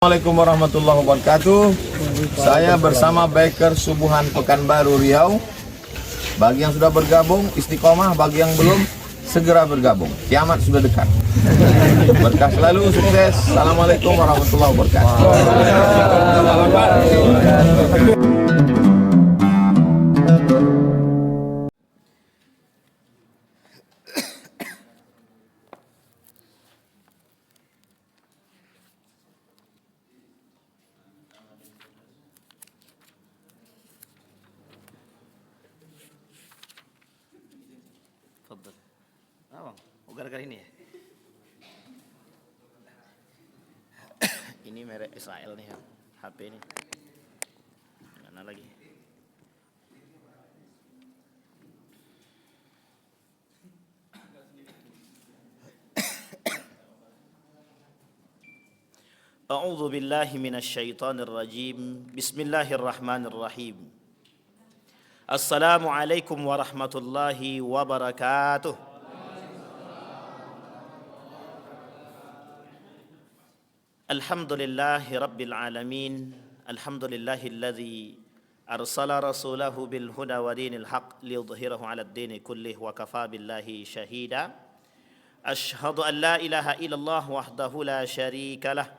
Assalamualaikum warahmatullahi wabarakatuh. Saya bersama Biker Subuhan Pekanbaru Riau. Bagi yang sudah bergabung istiqomah, bagi yang belum segera bergabung. Kiamat sudah dekat. Berkah selalu, sukses. Assalamualaikum warahmatullahi wabarakatuh. Tafadhal. Bang, gara-gara ini ya? Ini merek Israel nih, HP ini. Mana lagi? A'udzu billahi minasyaitonir rajim. Bismillahirrahmanirrahim. Assalamualaikum warahmatullahi wabarakatuh. Alhamdulillahi rabbil alamin. Alhamdulillahilladzi arsala rasulahu bil huda wa dinil haq liyudhhirahu 'ala ad-dini kullih wa kafa billahi shahida. Ashhadu an la ilaha illallah wahdahu la syarika lah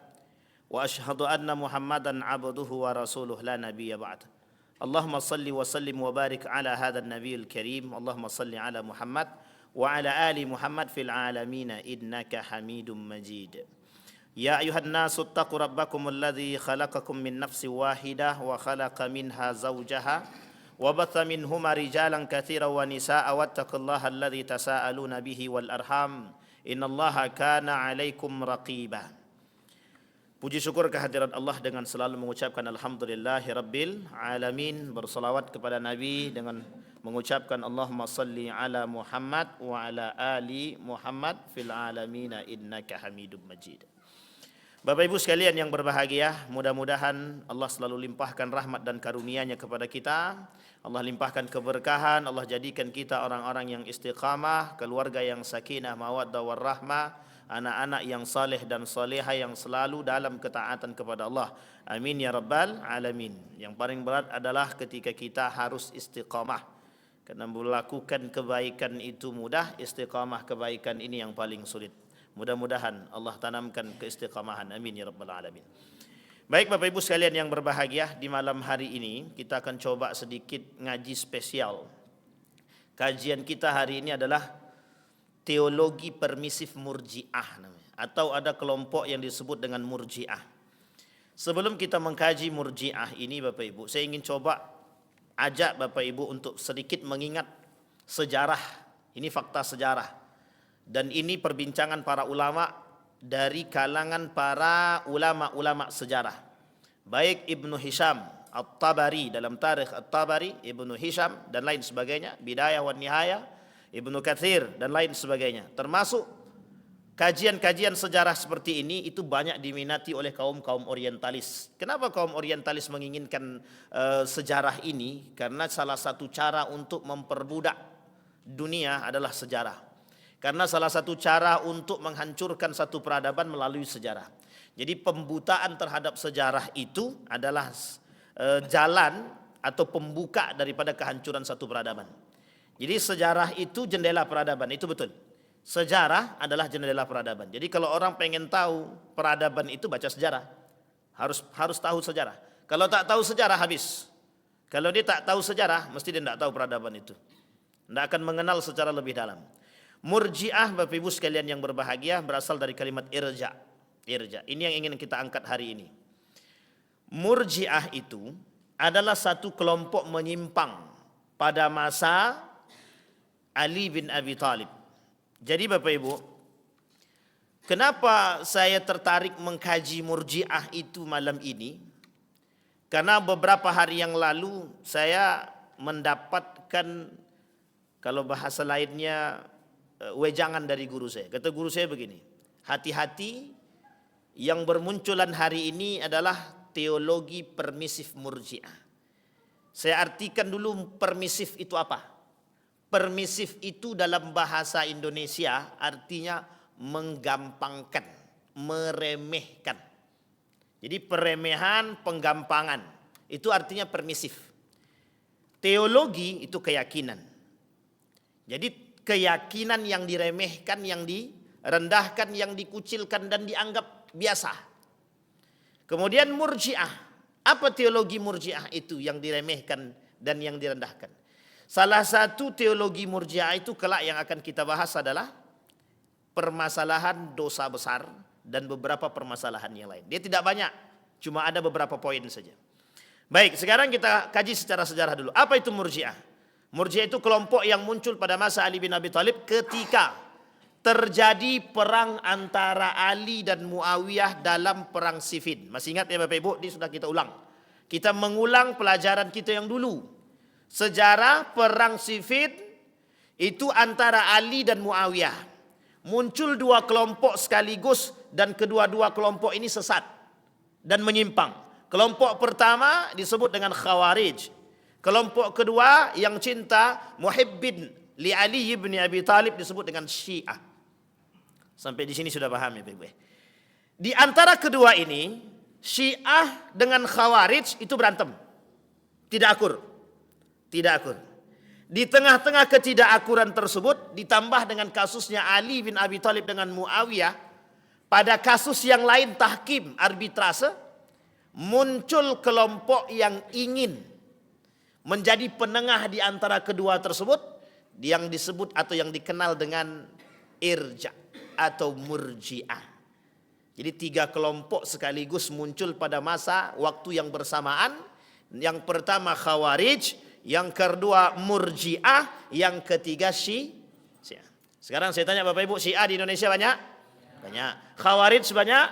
wa ashhadu anna Muhammadan 'abduhu wa rasuluh la nabiyya ba'd. Allahumma salli wa sallim wa barik ala hadzal nabiyil karim. Allahumma salli ala Muhammad wa ala ali Muhammad fil alamin innaka Hamidum Majid. Ya ayuhan nasu ittaqu rabbakum alladzi khalaqakum min nafsin wahidah wa khalaqa minha zawjaha wa batha minhuma rijalan katsiran wa nisaa'a wattaqullaha alladzi tasaaluna bihi wal arham innallaha kana 'alaikum raqiba. Puji syukur kehadirat Allah dengan selalu mengucapkan alhamdulillahi rabbil alamin, bersalawat kepada Nabi dengan mengucapkan Allahumma salli ala Muhammad wa ala ali Muhammad fil alamina innaka Hamidum Majid. Bapak Ibu sekalian yang berbahagia, mudah-mudahan Allah selalu limpahkan rahmat dan karunia-Nya kepada kita. Allah limpahkan keberkahan, Allah jadikan kita orang-orang yang istiqamah, keluarga yang sakinah, mawaddah warahmah, anak-anak yang saleh dan salehah yang selalu dalam ketaatan kepada Allah. Amin ya rabbal alamin. Yang paling berat adalah ketika kita harus istiqamah. Karena melakukan kebaikan itu mudah, istiqamah kebaikan ini yang paling sulit. Mudah-mudahan Allah tanamkan keistiqamahan. Amin ya rabbal alamin. Baik Bapak Ibu sekalian yang berbahagia, di malam hari ini kita akan coba sedikit ngaji spesial. Kajian kita hari ini adalah teologi permisif murji'ah namanya, atau ada kelompok yang disebut dengan murji'ah. Sebelum kita mengkaji murji'ah ini Bapak Ibu, saya ingin coba ajak Bapak Ibu untuk sedikit mengingat sejarah. Ini fakta sejarah. Dan ini perbincangan para ulama dari kalangan para ulama-ulama sejarah. Baik Ibnu Hisham At-Tabari dalam Tarikh At-Tabari, Ibnu Hisham dan lain sebagainya, Bidayah wa Nihayah, Ibnu Katsir dan lain sebagainya. Termasuk kajian-kajian sejarah seperti ini itu banyak diminati oleh kaum-kaum orientalis. Kenapa kaum orientalis menginginkan sejarah ini? Karena salah satu cara untuk memperbudak dunia adalah sejarah. Karena salah satu cara untuk menghancurkan satu peradaban melalui sejarah. Jadi pembutaan terhadap sejarah itu adalah jalan atau pembuka daripada kehancuran satu peradaban. Jadi sejarah itu jendela peradaban, itu betul. Sejarah adalah jendela peradaban. Jadi kalau orang pengen tahu peradaban itu baca sejarah. Harus tahu sejarah. Kalau tak tahu sejarah habis. Kalau dia tak tahu sejarah, mesti dia tidak tahu peradaban itu. Tidak akan mengenal secara lebih dalam. Murji'ah Bapak Ibu sekalian yang berbahagia berasal dari kalimat irja. Irja. Ini yang ingin kita angkat hari ini. Murji'ah itu adalah satu kelompok menyimpang pada masa Ali bin Abi Thalib. Jadi Bapak Ibu, kenapa saya tertarik mengkaji murji'ah itu malam ini? Karena beberapa hari yang lalu saya mendapatkan, kalau bahasa lainnya, wejangan dari guru saya. Kata guru saya begini, hati-hati, yang bermunculan hari ini adalah teologi permisif murji'ah. Saya artikan dulu permisif itu apa. Permisif itu dalam bahasa Indonesia artinya menggampangkan, meremehkan. Jadi peremehan, penggampangan. Itu artinya permisif. Teologi itu keyakinan. Jadi keyakinan yang diremehkan, yang direndahkan, yang dikucilkan dan dianggap biasa. Kemudian murjiah. Apa teologi murjiah itu yang diremehkan dan yang direndahkan? Salah satu teologi murjiah itu kelak yang akan kita bahas adalah permasalahan dosa besar dan beberapa permasalahan yang lain. Dia tidak banyak, cuma ada beberapa poin saja. Baik, sekarang kita kaji secara sejarah dulu. Apa itu murjiah? Murjiah itu kelompok yang muncul pada masa Ali bin Abi Thalib ketika terjadi perang antara Ali dan Muawiyah dalam perang Siffin. Masih ingat ya Bapak Ibu? Ini sudah kita ulang. Kita mengulang pelajaran kita yang dulu. Sejarah perang Siffin itu antara Ali dan Muawiyah. Muncul dua kelompok sekaligus dan kedua-dua kelompok ini sesat dan menyimpang. Kelompok pertama disebut dengan Khawarij. Kelompok kedua yang cinta muhibbin li Ali bin Abi Thalib disebut dengan Syiah. Sampai di sini sudah paham ya Bapak. Di antara kedua ini, Syiah dengan Khawarij itu berantem. Tidak akur. Tidak akur. Di tengah-tengah ketidakakuran tersebut ditambah dengan kasusnya Ali bin Abi Thalib dengan Muawiyah, pada kasus yang lain tahkim, arbitrase, muncul kelompok yang ingin menjadi penengah di antara kedua tersebut yang disebut atau yang dikenal dengan irja atau murjiah. Jadi tiga kelompok sekaligus muncul pada masa waktu yang bersamaan. Yang pertama Khawarij, yang kedua murjiah, yang ketiga Syiah. Sekarang saya tanya Bapak Ibu, Syiah di Indonesia banyak? Banyak. Khawarij banyak?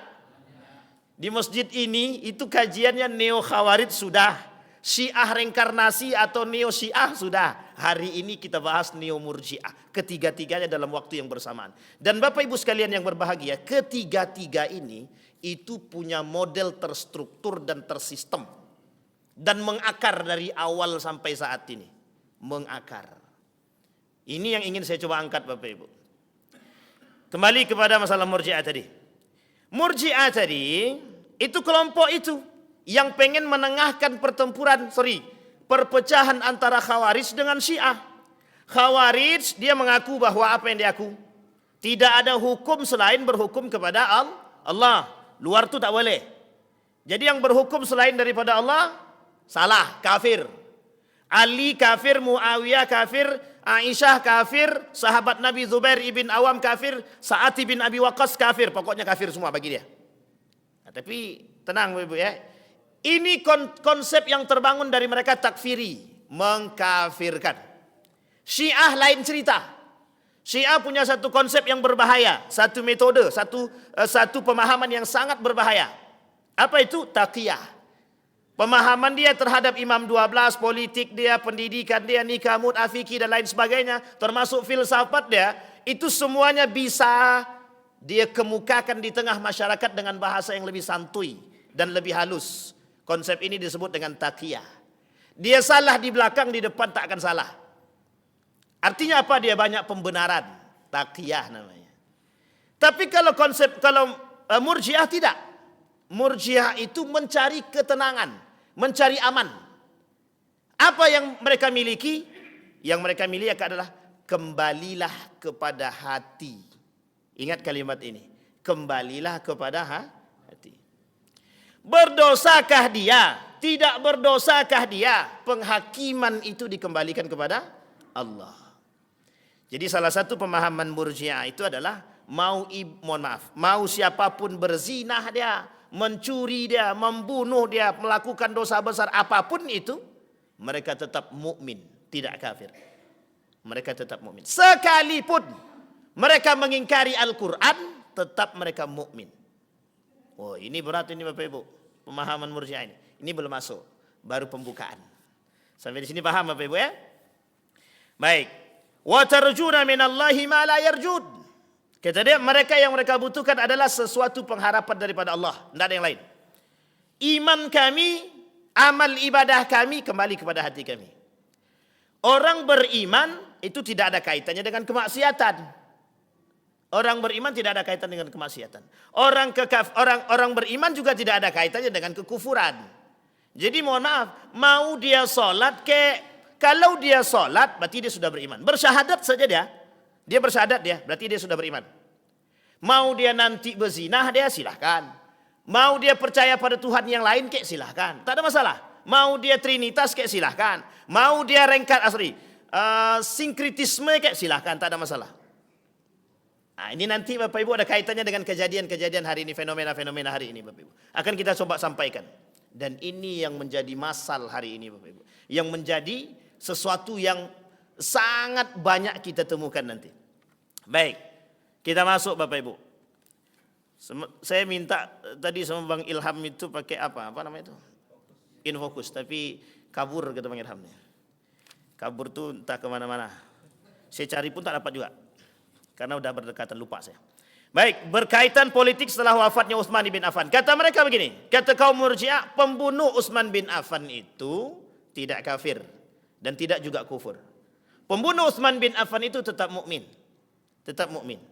Di masjid ini itu kajiannya neo Khawarij sudah, Syiah reinkarnasi atau neo Syiah sudah. Hari ini kita bahas neo murjiah. Ketiga-tiganya dalam waktu yang bersamaan. Dan Bapak Ibu sekalian yang berbahagia, ketiga-tiga ini itu punya model terstruktur dan tersistem. Dan mengakar dari awal sampai saat ini. Mengakar. Ini yang ingin saya coba angkat Bapak Ibu. Kembali kepada masalah murjiah tadi. Murjiah tadi itu kelompok itu yang pengen menengahkan perpecahan antara Khawarij dengan Syiah. Khawarij dia mengaku bahwa apa yang dia aku? Tidak ada hukum selain berhukum kepada Allah. Luar itu tak boleh. Jadi yang berhukum selain daripada Allah salah, kafir. Ali kafir, Muawiyah kafir, Aisyah kafir, sahabat Nabi Zubair ibn Awam kafir, Sa'ad bin Abi Waqqas kafir. Pokoknya kafir semua bagi dia. Nah, tapi tenang Ibu ya. Ini konsep yang terbangun dari mereka takfiri, mengkafirkan. Syiah lain cerita. Syiah punya satu konsep yang berbahaya, satu metode, satu pemahaman yang sangat berbahaya. Apa itu? Taqiyah. Pemahaman dia terhadap Imam 12, politik dia, pendidikan dia, nikah, mut'ah, fikih dan lain sebagainya, termasuk filsafat dia, itu semuanya bisa dia kemukakan di tengah masyarakat dengan bahasa yang lebih santuy dan lebih halus. Konsep ini disebut dengan taqiyah. Dia salah di belakang, di depan tak akan salah. Artinya apa? Dia banyak pembenaran. Taqiyah namanya. Tapi kalau murjiah tidak. Murjiah itu mencari ketenangan, mencari aman. Apa yang mereka miliki? Yang mereka miliki adalah kembalilah kepada hati. Ingat kalimat ini. Kembalilah kepada hati. Berdosakah dia? Tidak berdosakah dia? Penghakiman itu dikembalikan kepada Allah. Jadi salah satu pemahaman murjiah itu adalah mau siapapun berzinah dia, mencuri dia, membunuh dia, melakukan dosa besar apapun itu, mereka tetap mukmin, tidak kafir. Mereka tetap mukmin. Sekalipun mereka mengingkari Al-Quran, tetap mereka mukmin. Oh, ini berat ini Bapak Ibu. Pemahaman murjiah ini. Ini belum masuk, baru pembukaan. Sampai di sini paham Bapak Ibu ya? Baik. Wa tarjuna minallahi ma la yarjud. Kata dia, mereka yang mereka butuhkan adalah sesuatu pengharapan daripada Allah. Tidak ada yang lain. Iman kami, amal ibadah kami kembali kepada hati kami. Orang beriman itu tidak ada kaitannya dengan kemaksiatan. Orang beriman tidak ada kaitan dengan kemaksiatan. Orang beriman juga tidak ada kaitannya dengan kekufuran. Jadi mohon maaf, mau dia sholat kalau dia sholat berarti dia sudah beriman. Bersyahadat saja dia bersyahadat berarti dia sudah beriman. Mau dia nanti berzinah dia silahkan. Mau dia percaya pada Tuhan yang lain silahkan, tak ada masalah. Mau dia trinitas silahkan. Mau dia sinkritisme silahkan, tak ada masalah. Nah, ini nanti Bapak Ibu ada kaitannya dengan kejadian-kejadian hari ini, fenomena-fenomena hari ini Bapak Ibu. Akan kita coba sampaikan. Dan ini yang menjadi masal hari ini Bapak Ibu. Yang menjadi sesuatu yang sangat banyak kita temukan nanti. Baik, kita masuk Bapak Ibu. Saya minta tadi sama Bang Ilham itu pakai apa namanya itu? Infokus, tapi kabur kata Bang Ilhamnya. Kabur tuh entah kemana-mana. Saya cari pun tak dapat juga. Karena udah berdekatan, lupa saya. Baik, berkaitan politik setelah wafatnya Utsman bin Affan. Kata mereka begini, kata kaum Murji'ah, pembunuh Utsman bin Affan itu tidak kafir dan tidak juga kufur. Pembunuh Utsman bin Affan itu tetap mukmin. Tetap mukmin.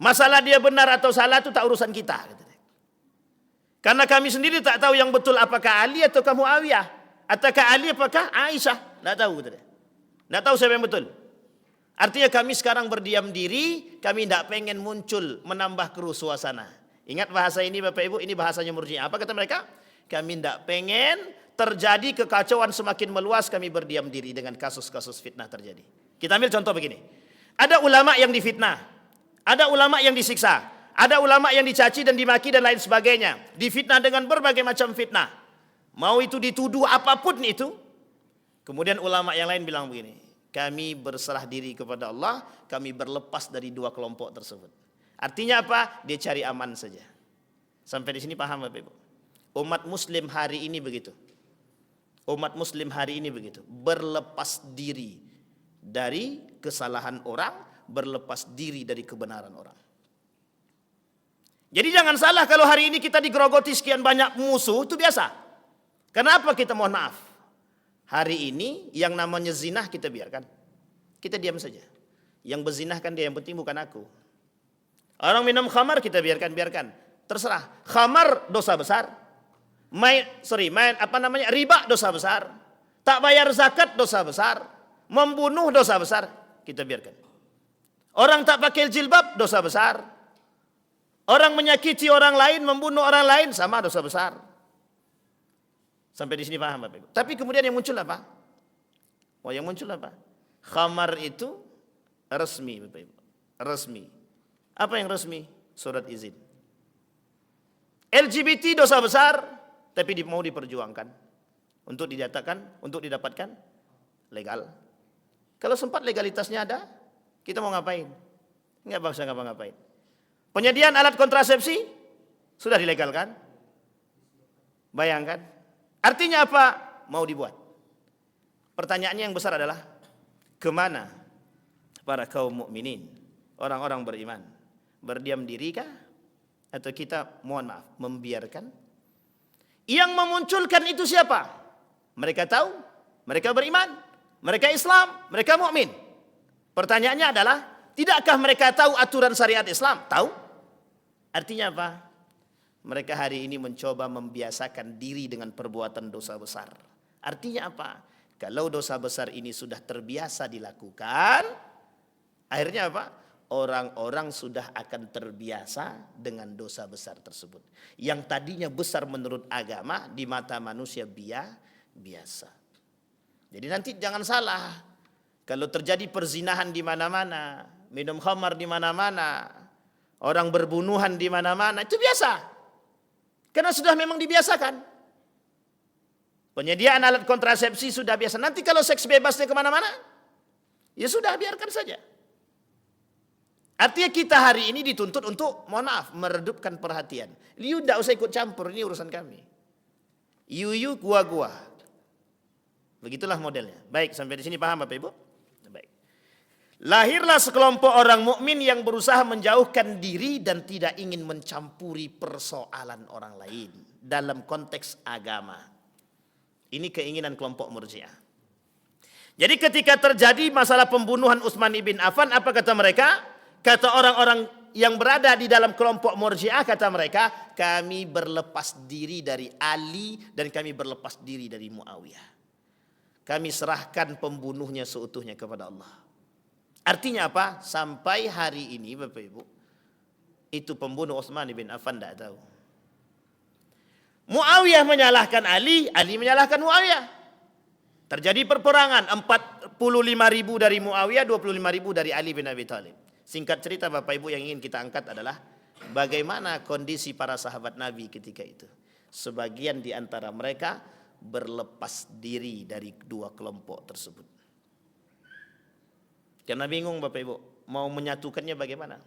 Masalah dia benar atau salah itu tak urusan kita. Karena kami sendiri tak tahu yang betul apakah Ali atau Muawiyah. Ataukah Ali apakah Aisyah. Tak tahu. Tak tahu siapa yang betul. Artinya kami sekarang berdiam diri, kami tidak pengen muncul menambah keruh suasana. Ingat bahasa ini Bapak Ibu, ini bahasanya Murji'ah. Apa kata mereka? Kami tidak pengen terjadi kekacauan semakin meluas, kami berdiam diri dengan kasus-kasus fitnah terjadi. Kita ambil contoh begini. Ada ulama yang difitnah, ada ulama yang disiksa, ada ulama yang dicaci dan dimaki dan lain sebagainya. Difitnah dengan berbagai macam fitnah. Mau itu dituduh apapun itu. Kemudian ulama yang lain bilang begini, kami berserah diri kepada Allah, kami berlepas dari dua kelompok tersebut. Artinya apa? Dia cari aman saja. Sampai di sini paham Bapak Ibu? Umat muslim hari ini begitu. Umat muslim hari ini begitu. Berlepas diri dari kesalahan orang, berlepas diri dari kebenaran orang. Jadi jangan salah kalau hari ini kita digerogoti sekian banyak musuh, itu biasa. Kenapa kita mohon maaf? Hari ini yang namanya zinah kita biarkan. Kita diam saja. Yang berzinah kan dia, yang penting bukan aku. Orang minum khamar kita biarkan. Terserah. Khamar dosa besar. Riba dosa besar. Tak bayar zakat dosa besar. Membunuh dosa besar. Kita biarkan. Orang tak pakai jilbab dosa besar. Orang menyakiti orang lain, membunuh orang lain sama dosa besar. Sampai di sini paham Bapak Ibu. Tapi kemudian yang muncul apa? Khamar itu resmi Bapak Ibu. Resmi. Apa yang resmi? Surat izin. LGBT dosa besar, tapi mau diperjuangkan. Untuk didapatkan legal. Kalau sempat legalitasnya ada, kita mau ngapain? Enggak bangsa ngapa-ngapain. Penyediaan alat kontrasepsi sudah dilegalkan. Bayangkan. Artinya apa? Mau dibuat. Pertanyaannya yang besar adalah kemana para kaum mukminin, orang-orang beriman? Berdiam diri kah? Atau kita mohon maaf membiarkan? Yang memunculkan itu siapa? Mereka tahu, mereka beriman, mereka Islam, mereka mukmin. Pertanyaannya adalah, tidakkah mereka tahu aturan syariat Islam? Tahu. Artinya apa? Mereka hari ini mencoba membiasakan diri dengan perbuatan dosa besar. Artinya apa? Kalau dosa besar ini sudah terbiasa dilakukan, akhirnya apa? Orang-orang sudah akan terbiasa dengan dosa besar tersebut. Yang tadinya besar menurut agama, di mata manusia biasa. Jadi nanti jangan salah. Kalau terjadi perzinahan di mana-mana, minum khamar di mana-mana, orang berbunuhan di mana-mana, itu biasa. Karena sudah memang dibiasakan. Penyediaan alat kontrasepsi sudah biasa. Nanti kalau seks bebasnya kemana-mana, ya sudah biarkan saja. Artinya kita hari ini dituntut untuk, mohon maaf, meredupkan perhatian. You tidak usah ikut campur, ini urusan kami. You, gua. Begitulah modelnya. Baik, sampai di sini paham Bapak Ibu? Baik. Lahirlah sekelompok orang mukmin yang berusaha menjauhkan diri dan tidak ingin mencampuri persoalan orang lain dalam konteks agama. Ini keinginan kelompok Murji'ah. Jadi ketika terjadi masalah pembunuhan Utsman bin Affan, apa kata mereka? Kata orang-orang yang berada di dalam kelompok Murji'ah, kata mereka, kami berlepas diri dari Ali dan kami berlepas diri dari Muawiyah. Kami serahkan pembunuhnya seutuhnya kepada Allah. Artinya apa? Sampai hari ini Bapak Ibu, itu pembunuh Utsman bin Affan tidak tahu. Muawiyah menyalahkan Ali, Ali menyalahkan Muawiyah. Terjadi perperangan, 45.000 dari Muawiyah, 25.000 dari Ali bin Abi Thalib. Singkat cerita Bapak Ibu, yang ingin kita angkat adalah bagaimana kondisi para sahabat Nabi ketika itu. Sebagian di antara mereka berlepas diri dari dua kelompok tersebut. Karena bingung Bapak Ibu, mau menyatukannya bagaimana?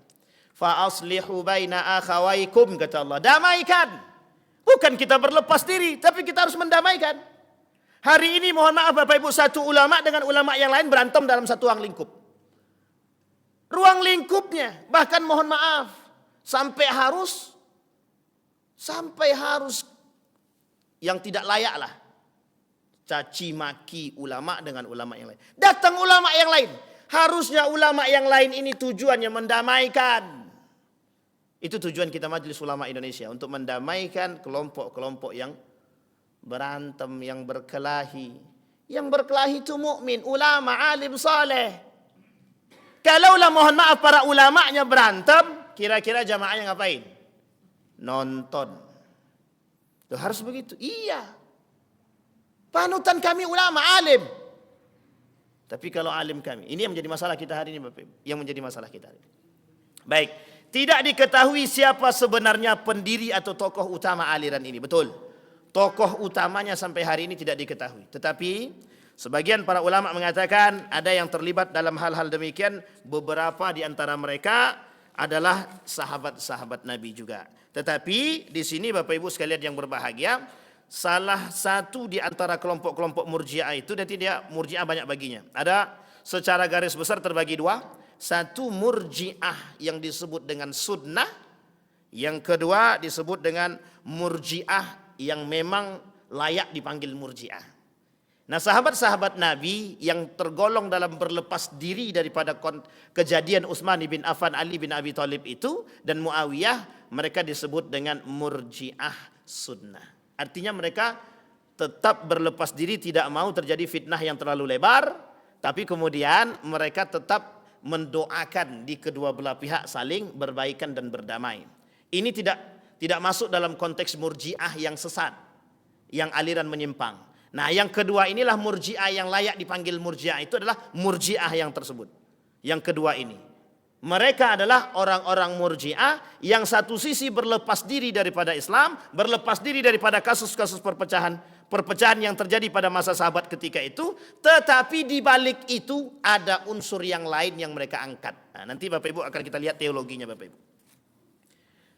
Fa aslihu baina akhawaikum, kata Allah, damaikan. Bukan kita berlepas diri, tapi kita harus mendamaikan. Hari ini mohon maaf Bapak Ibu, satu ulama dengan ulama yang lain berantem dalam satu ruang lingkup. Ruang lingkupnya, bahkan mohon maaf, sampai harus yang tidak layak lah. Caci maki ulama dengan ulama yang lain. Datang ulama yang lain. Harusnya ulama yang lain ini tujuannya mendamaikan. Itu tujuan kita Majelis Ulama Indonesia, untuk mendamaikan kelompok-kelompok yang berantem, yang berkelahi. Yang berkelahi itu mukmin, ulama, alim, saleh. Kalaulah mohon maaf para ulamanya berantem, kira-kira jamaahnya ngapain? Nonton. Tuh, harus begitu. Iya. Panutan kami ulama, alim. Tapi kalau alim kami, ini yang menjadi masalah kita hari ini Bapak Ibu. Yang menjadi masalah kita hari ini. Baik, tidak diketahui siapa sebenarnya pendiri atau tokoh utama aliran ini. Betul. Tokoh utamanya sampai hari ini tidak diketahui. Tetapi sebagian para ulama mengatakan ada yang terlibat dalam hal-hal demikian. Beberapa di antara mereka adalah sahabat-sahabat Nabi juga. Tetapi di sini Bapak Ibu sekalian yang berbahagia, salah satu di antara kelompok-kelompok Murji'ah itu, dan tidak Murji'ah banyak baginya. Ada secara garis besar terbagi dua. Satu Murji'ah yang disebut dengan sunnah. Yang kedua disebut dengan Murji'ah yang memang layak dipanggil Murji'ah. Nah, sahabat-sahabat Nabi yang tergolong dalam berlepas diri daripada kejadian Utsman bin Affan, Ali bin Abi Thalib itu dan Muawiyah, mereka disebut dengan Murji'ah sunnah. Artinya mereka tetap berlepas diri, tidak mau terjadi fitnah yang terlalu lebar, tapi kemudian mereka tetap mendoakan di kedua belah pihak saling berbaikan dan berdamai. Ini tidak masuk dalam konteks Murji'ah yang sesat, yang aliran menyimpang. Nah, yang kedua inilah Murji'ah yang layak dipanggil Murji'ah, itu adalah Murji'ah yang tersebut. Yang kedua ini, mereka adalah orang-orang Murji'ah yang satu sisi berlepas diri daripada Islam, berlepas diri daripada kasus-kasus perpecahan yang terjadi pada masa sahabat ketika itu, tetapi di balik itu ada unsur yang lain yang mereka angkat. Nah, nanti Bapak Ibu akan kita lihat teologinya Bapak Ibu.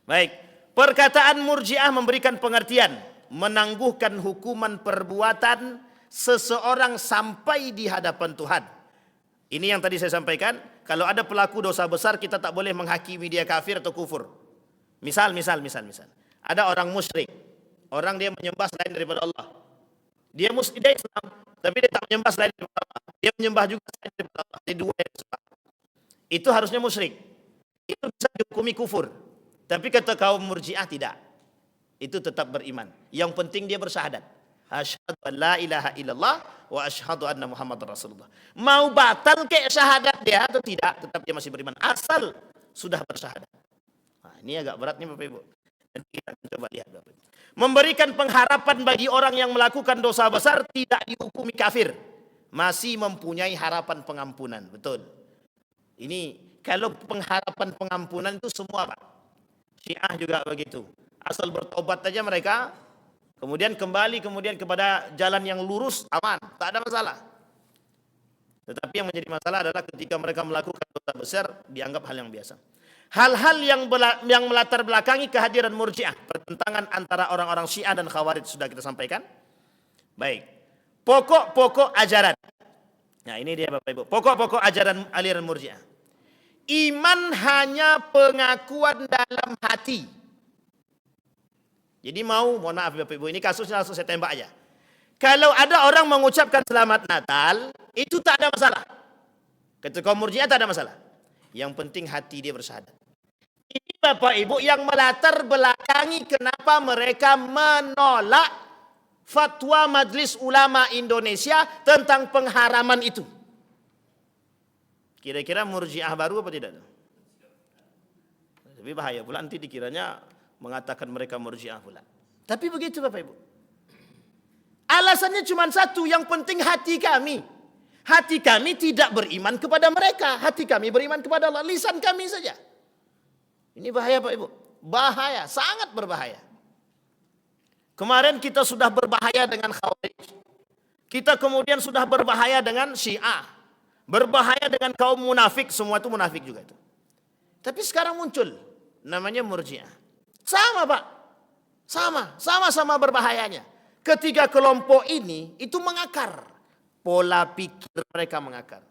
Baik, perkataan Murji'ah memberikan pengertian menangguhkan hukuman perbuatan seseorang sampai di hadapan Tuhan. Ini yang tadi saya sampaikan, kalau ada pelaku dosa besar kita tak boleh menghakimi dia kafir atau kufur. Misal. Ada orang musyrik, orang dia menyembah selain daripada Allah. Dia muslim, dia Islam, tapi dia tak menyembah selain daripada Allah. Dia menyembah juga selain daripada Allah. Jadi dua yang sebab. Itu harusnya musyrik. Itu bisa dihukumi kufur. Tapi kata kaum Murji'ah tidak. Itu tetap beriman. Yang penting dia bersyahadat. Asyhadu an la ilaha illallah wa asyhadu anna Muhammadar Rasulullah. Mau batal ke syahadat dia atau tidak, tetap dia masih beriman asal sudah bersyahadat. Nah, ini agak berat nih Bapak Ibu. Nanti kita coba lihat Bapak Ibu. Memberikan pengharapan bagi orang yang melakukan dosa besar tidak dihukumi kafir, masih mempunyai harapan pengampunan. Betul. Ini kalau pengharapan pengampunan itu semua Pak. Syiah juga begitu. Asal bertobat saja mereka, kemudian kembali kepada jalan yang lurus, aman, tak ada masalah. Tetapi yang menjadi masalah adalah ketika mereka melakukan dosa besar, dianggap hal yang biasa. Hal-hal yang melatar belakangi kehadiran Murji'ah, pertentangan antara orang-orang Syiah dan Khawarij sudah kita sampaikan. Baik, pokok-pokok ajaran. Nah, ini dia Bapak Ibu, pokok-pokok ajaran aliran Murji'ah. Iman hanya pengakuan dalam hati. Jadi mohon maaf Bapak Ibu, ini kasusnya langsung saya tembak aja. Kalau ada orang mengucapkan selamat Natal, itu tak ada masalah. Kata kaum Murji'ah tak ada masalah. Yang penting hati dia bersyahadat. Ini Bapak Ibu yang melatar belakangi kenapa mereka menolak fatwa Majelis Ulama Indonesia tentang pengharaman itu. Kira-kira murjiah baru apa tidak? Tapi bahaya pula nanti dikiranya mengatakan mereka murjiah pula. Tapi begitu Bapak Ibu. Alasannya cuma satu, yang penting hati kami. Hati kami tidak beriman kepada mereka. Hati kami beriman kepada Allah. Lisan kami saja. Ini bahaya Pak Ibu. Bahaya, sangat berbahaya. Kemarin kita sudah berbahaya dengan Khawarij. Kita kemudian sudah berbahaya dengan Syiah. Berbahaya dengan kaum munafik. Semua itu munafik juga itu. Tapi sekarang muncul. Namanya murjiah. Sama Pak. Sama-sama berbahayanya. Ketiga kelompok ini itu mengakar. Pola pikir mereka mengakar.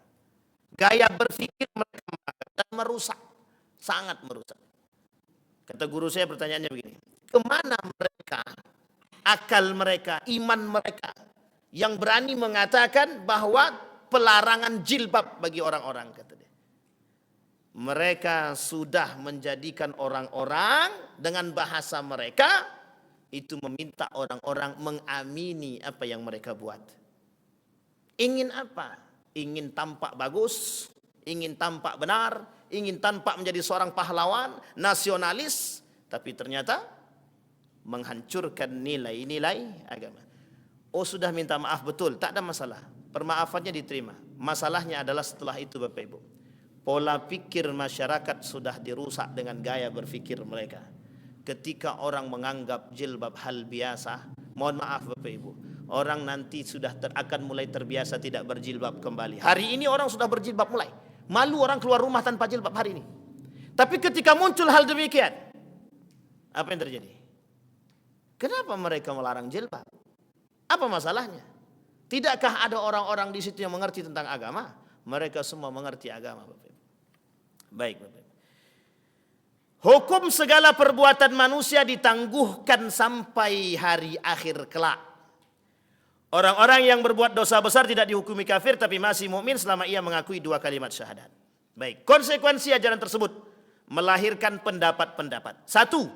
Gaya berpikir mereka mengakar. Dan merusak. Sangat merusak. Kata guru saya pertanyaannya begini. Kemana mereka, akal mereka, iman mereka yang berani mengatakan bahwa pelarangan jilbab bagi orang-orang, kata dia. Mereka sudah menjadikan orang-orang dengan bahasa mereka itu meminta orang-orang mengamini apa yang mereka buat. Ingin apa? Ingin tampak bagus, ingin tampak benar, ingin tampak menjadi seorang pahlawan, nasionalis, tapi ternyata menghancurkan nilai-nilai agama. Oh sudah minta maaf betul, tak ada masalah. Permaafannya diterima. Masalahnya adalah setelah itu Bapak Ibu. Pola pikir masyarakat sudah dirusak dengan gaya berpikir mereka. Ketika orang menganggap jilbab hal biasa, mohon maaf Bapak Ibu, orang nanti sudah akan mulai terbiasa tidak berjilbab kembali. Hari ini orang sudah berjilbab mulai. Malu orang keluar rumah tanpa jilbab hari ini. Tapi ketika muncul hal demikian, apa yang terjadi? Kenapa mereka melarang jilbab? Apa masalahnya? Tidakkah ada orang-orang di situ yang mengerti tentang agama? Mereka semua mengerti agama Bapak Ibu. Baik Bapak Ibu. Hukum segala perbuatan manusia ditangguhkan sampai hari akhir kelak. Orang-orang yang berbuat dosa besar tidak dihukumi kafir tapi masih mukmin selama ia mengakui dua kalimat syahadat. Baik, konsekuensi ajaran tersebut melahirkan pendapat-pendapat. Satu,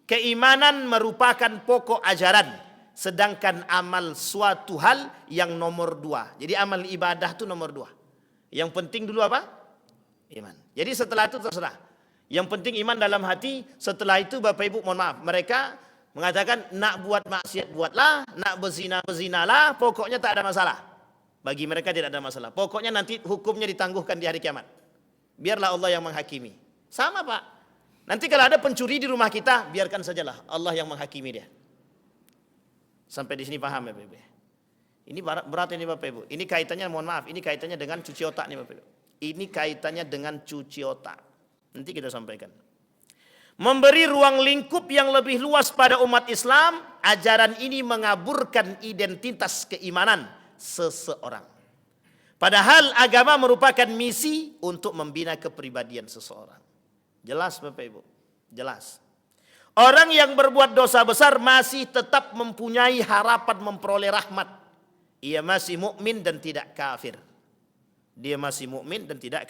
keimanan merupakan pokok ajaran, sedangkan amal suatu hal yang nomor dua. Jadi amal ibadah itu nomor dua. Yang penting dulu apa? Iman. Jadi setelah itu terserah. Yang penting iman dalam hati. Setelah itu Bapak Ibu mohon maaf, mereka mengatakan nak buat maksiat buatlah, nak berzina berzinalah, pokoknya tak ada masalah. Bagi mereka tidak ada masalah. Pokoknya nanti hukumnya ditangguhkan di hari kiamat. Biarlah Allah yang menghakimi. Sama Pak. Nanti kalau ada pencuri di rumah kita, biarkan sajalah Allah yang menghakimi dia. Sampai di sini paham ya Bapak Ibu? Ini berat ini Bapak Ibu. Ini kaitannya mohon maaf, ini kaitannya dengan cuci otak nih Bapak Ibu. Ini kaitannya dengan cuci otak. Nanti kita sampaikan. Memberi ruang lingkup yang lebih luas pada umat Islam, ajaran ini mengaburkan identitas keimanan seseorang. Padahal agama merupakan misi untuk membina kepribadian seseorang. Jelas Bapak Ibu? Jelas. Orang yang berbuat dosa besar masih tetap mempunyai harapan memperoleh rahmat. Ia masih mukmin dan tidak kafir. Dia masih mukmin dan tidak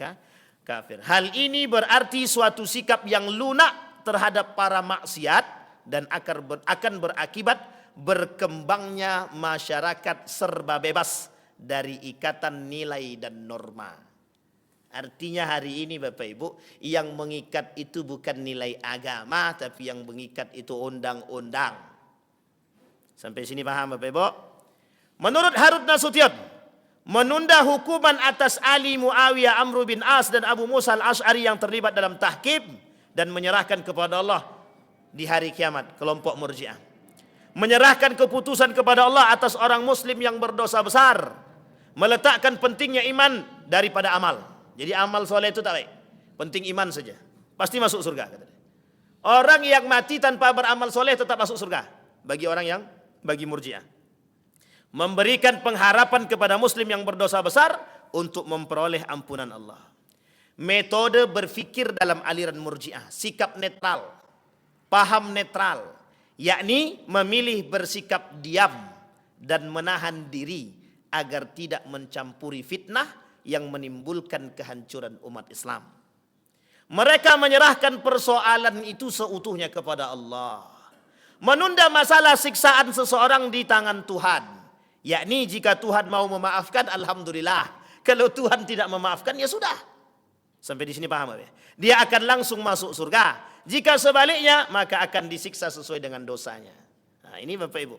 kafir. Hal ini berarti suatu sikap yang lunak terhadap para maksiat dan akan berakibat berkembangnya masyarakat serba bebas dari ikatan nilai dan norma. Artinya hari ini Bapak Ibu, yang mengikat itu bukan nilai agama, tapi yang mengikat itu undang-undang. Sampai sini paham Bapak Ibu? Menurut Harut Nasution, menunda hukuman atas Ali, Muawiyah, Amr bin As dan Abu Musa al-Ash'ari yang terlibat dalam tahkim dan menyerahkan kepada Allah di hari kiamat, kelompok Murji'ah. Menyerahkan keputusan kepada Allah atas orang muslim yang berdosa besar, meletakkan pentingnya iman daripada amal. Jadi amal soleh itu tak baik, penting iman saja, pasti masuk surga. Orang yang mati tanpa beramal soleh tetap masuk surga bagi Murji'ah. Memberikan pengharapan kepada muslim yang berdosa besar untuk memperoleh ampunan Allah. Metode berfikir dalam aliran Murji'ah, sikap netral, paham netral, yakni memilih bersikap diam dan menahan diri agar tidak mencampuri fitnah yang menimbulkan kehancuran umat Islam. Mereka menyerahkan persoalan itu seutuhnya kepada Allah. Menunda masalah siksaan seseorang di tangan Tuhan. Yakni jika Tuhan mau memaafkan, alhamdulillah. Kalau Tuhan tidak memaafkan, ya sudah. Sampai di sini paham ya? Dia akan langsung masuk surga. Jika sebaliknya, maka akan disiksa sesuai dengan dosanya. Nah, ini Bapak Ibu.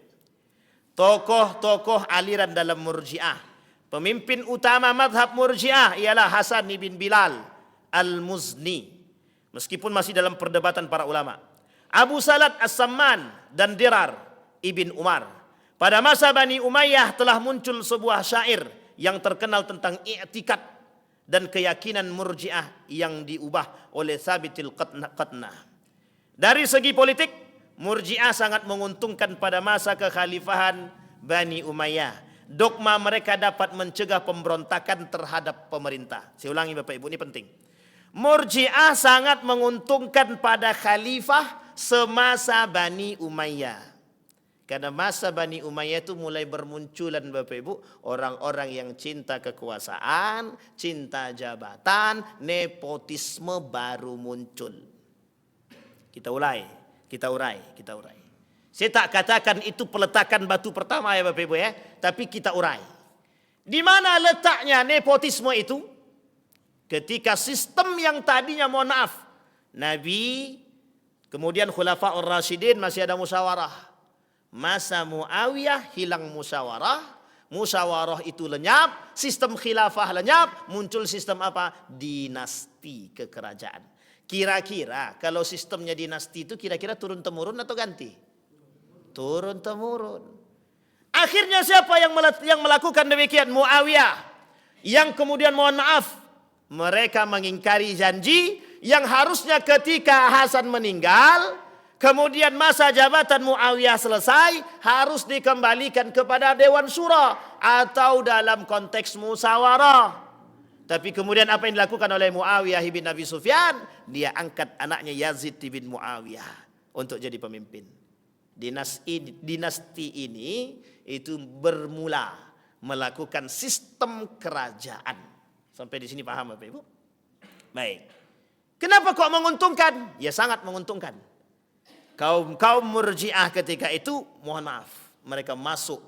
Tokoh-tokoh aliran dalam Murji'ah. Pemimpin utama madhab Murji'ah ialah Hasan bin Bilal Al-Muzni. Meskipun masih dalam perdebatan para ulama. Abu Salat As-Samman dan Dirar Ibn Umar. Pada masa Bani Umayyah telah muncul sebuah syair yang terkenal tentang i'tikad dan keyakinan Murji'ah yang diubah oleh Tsabitil Qatnah. Dari segi politik, Murji'ah sangat menguntungkan pada masa kekhalifahan Bani Umayyah. Dogma mereka dapat mencegah pemberontakan terhadap pemerintah. Saya ulangi Bapak Ibu, ini penting. Murji'ah sangat menguntungkan pada khalifah semasa Bani Umayyah. Karena masa Bani Umayyah itu mulai bermunculan Bapak Ibu, orang-orang yang cinta kekuasaan, cinta jabatan, nepotisme baru muncul. Kita urai. Saya tak katakan itu peletakan batu pertama ya Bapak Ibu ya, tapi kita urai. Di mana letaknya nepotisme itu? Ketika sistem yang tadinya mohon maaf, Nabi, kemudian Khulafaur Rasyidin masih ada musyawarah. Masa Muawiyah hilang musyawarah, musyawarah itu lenyap, sistem khilafah lenyap, muncul sistem apa? Dinasti kekerajaan. Kira-kira kalau sistemnya dinasti itu kira-kira turun-temurun atau ganti? Turun-temurun. Akhirnya siapa yang melakukan demikian? Muawiyah. Yang kemudian mohon maaf, mereka mengingkari janji yang harusnya ketika Hasan meninggal, kemudian masa jabatan Muawiyah selesai, harus dikembalikan kepada Dewan Syura atau dalam konteks musyawarah. Tapi kemudian apa yang dilakukan oleh Muawiyah bin Abi Sufyan? Dia angkat anaknya Yazid bin Muawiyah untuk jadi pemimpin. Dinasti ini itu bermula melakukan sistem kerajaan. Sampai di sini paham Bapak Ibu? Baik. Kenapa kok menguntungkan? Ya sangat menguntungkan. Kaum Murji'ah ketika itu, mohon maaf, mereka masuk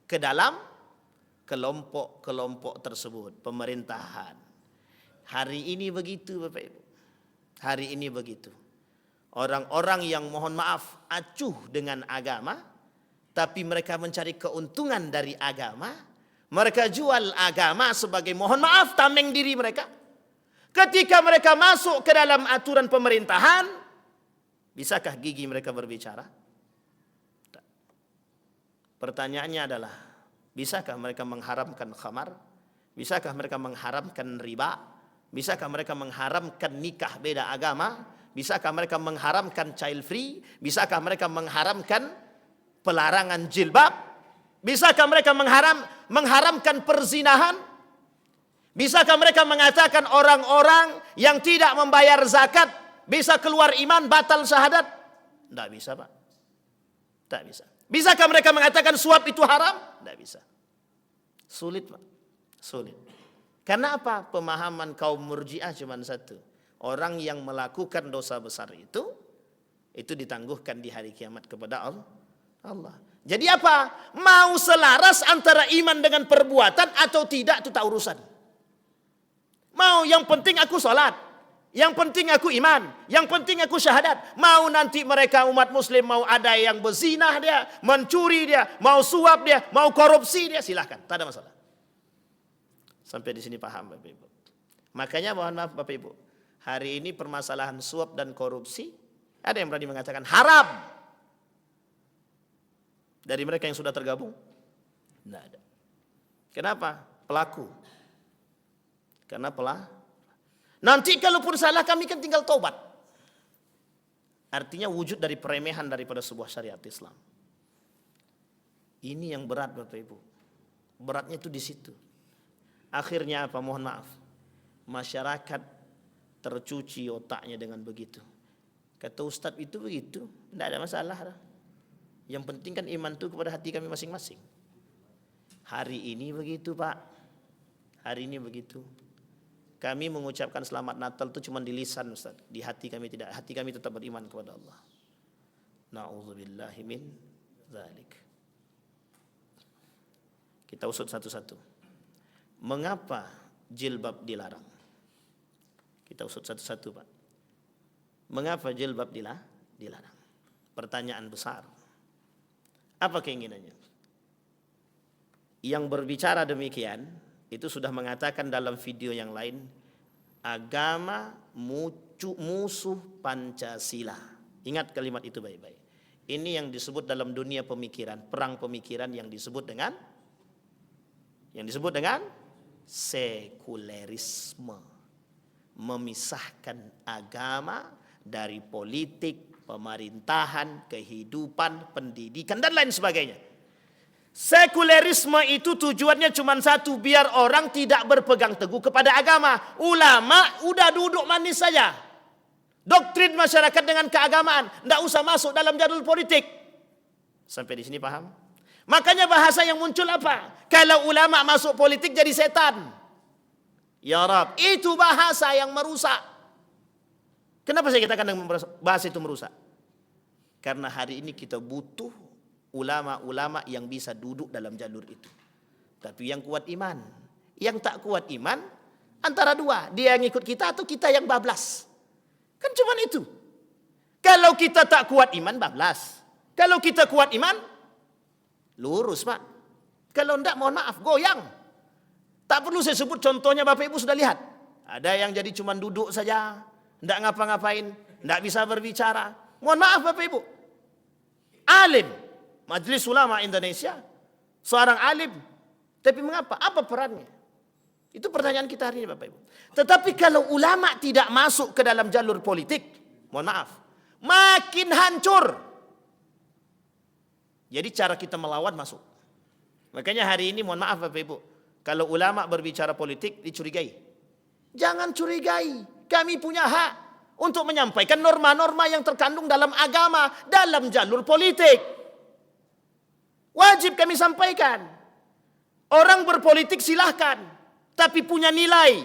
ke dalam kelompok-kelompok tersebut, pemerintahan. Hari ini begitu Bapak Ibu. Hari ini begitu. Orang-orang yang mohon maaf acuh dengan agama, tapi mereka mencari keuntungan dari agama. Mereka jual agama sebagai mohon maaf tameng diri mereka. Ketika mereka masuk ke dalam aturan pemerintahan, bisakah gigi mereka berbicara? Pertanyaannya adalah, bisakah mereka mengharamkan khamar? Bisakah mereka mengharamkan riba? Bisakah mereka mengharamkan nikah beda agama? Bisakah mereka mengharamkan child free? Bisakah mereka mengharamkan pelarangan jilbab? Bisakah mereka mengharamkan perzinahan? Bisakah mereka mengatakan orang-orang yang tidak membayar zakat bisa keluar iman, batal syahadat? Tidak bisa Pak. Tidak bisa. Bisakah mereka mengatakan suap itu haram? Tidak bisa. Sulit Pak. Sulit. Karena apa? Pemahaman kaum Murji'ah cuma satu. Orang yang melakukan dosa besar itu ditangguhkan di hari kiamat kepada Allah. Jadi apa? Mau selaras antara iman dengan perbuatan atau tidak itu tak urusan. Mau yang penting aku sholat, yang penting aku iman, yang penting aku syahadat. Mau nanti mereka umat muslim mau ada yang berzinah dia, mencuri dia, mau suap dia, mau korupsi dia, silahkan, tak ada masalah. Sampai di sini paham Bapak Ibu. Makanya mohon maaf Bapak Ibu, hari ini permasalahan suap dan korupsi, ada yang berani mengatakan haram. Dari mereka yang sudah tergabung? Tidak ada. Kenapa? Pelaku. Karena nanti kalaupun salah kami kan tinggal taubat. Artinya wujud dari peremehan daripada sebuah syariat Islam. Ini yang berat Bapak Ibu. Beratnya itu di situ. Akhirnya apa? Mohon maaf. Masyarakat tercuci otaknya dengan begitu. Kata Ustadz itu begitu, tidak ada masalah. Yang penting kan iman itu kepada hati kami masing-masing. Hari ini begitu Pak. Hari ini begitu. Kami mengucapkan selamat Natal itu cuma di lisan, Ustaz. Di hati kami tidak. Hati kami tetap beriman kepada Allah. Na'udzubillahi min dzalik. Kita usut satu-satu. Mengapa jilbab dilarang? Kita usut satu-satu, Pak. Mengapa jilbab dilarang? Pertanyaan besar. Apa keinginannya? Yang berbicara demikian itu sudah mengatakan dalam video yang lain, agama musuh Pancasila. Ingat kalimat itu baik-baik. Ini yang disebut dalam dunia pemikiran, perang pemikiran yang disebut dengan sekulerisme. Memisahkan agama dari politik, pemerintahan, kehidupan, pendidikan dan lain sebagainya. Sekulerisme itu tujuannya cuma satu, biar orang tidak berpegang teguh kepada agama. Ulama udah duduk manis saja. Doktrin masyarakat dengan keagamaan, tidak usah masuk dalam jadul politik. Sampai di sini paham? Makanya bahasa yang muncul apa? Kalau ulama masuk politik jadi setan. Ya Rab, itu bahasa yang merusak. Kenapa saya katakan bahasa itu merusak? Karena hari ini kita butuh ulama-ulama yang bisa duduk dalam jalur itu. Tapi yang kuat iman. Yang tak kuat iman, antara dua. Dia yang ikut kita atau kita yang bablas. Kan cuma itu. Kalau kita tak kuat iman, bablas. Kalau kita kuat iman, lurus, Pak. Kalau enggak, mohon maaf, goyang. Tak perlu saya sebut contohnya, Bapak Ibu sudah lihat. Ada yang jadi cuma duduk saja, enggak ngapa-ngapain, enggak bisa berbicara. Mohon maaf Bapak Ibu. Alim. Majelis Ulama Indonesia, seorang alim, tapi mengapa? Apa perannya? Itu pertanyaan kita hari ini Bapak Ibu. Tetapi kalau ulama tidak masuk ke dalam jalur politik, mohon maaf, makin hancur. Jadi cara kita melawan masuk. Makanya hari ini mohon maaf Bapak Ibu, kalau ulama berbicara politik dicurigai. Jangan curigai, kami punya hak untuk menyampaikan norma-norma yang terkandung dalam agama, dalam jalur politik. Wajib kami sampaikan. Orang berpolitik silahkan, tapi punya nilai.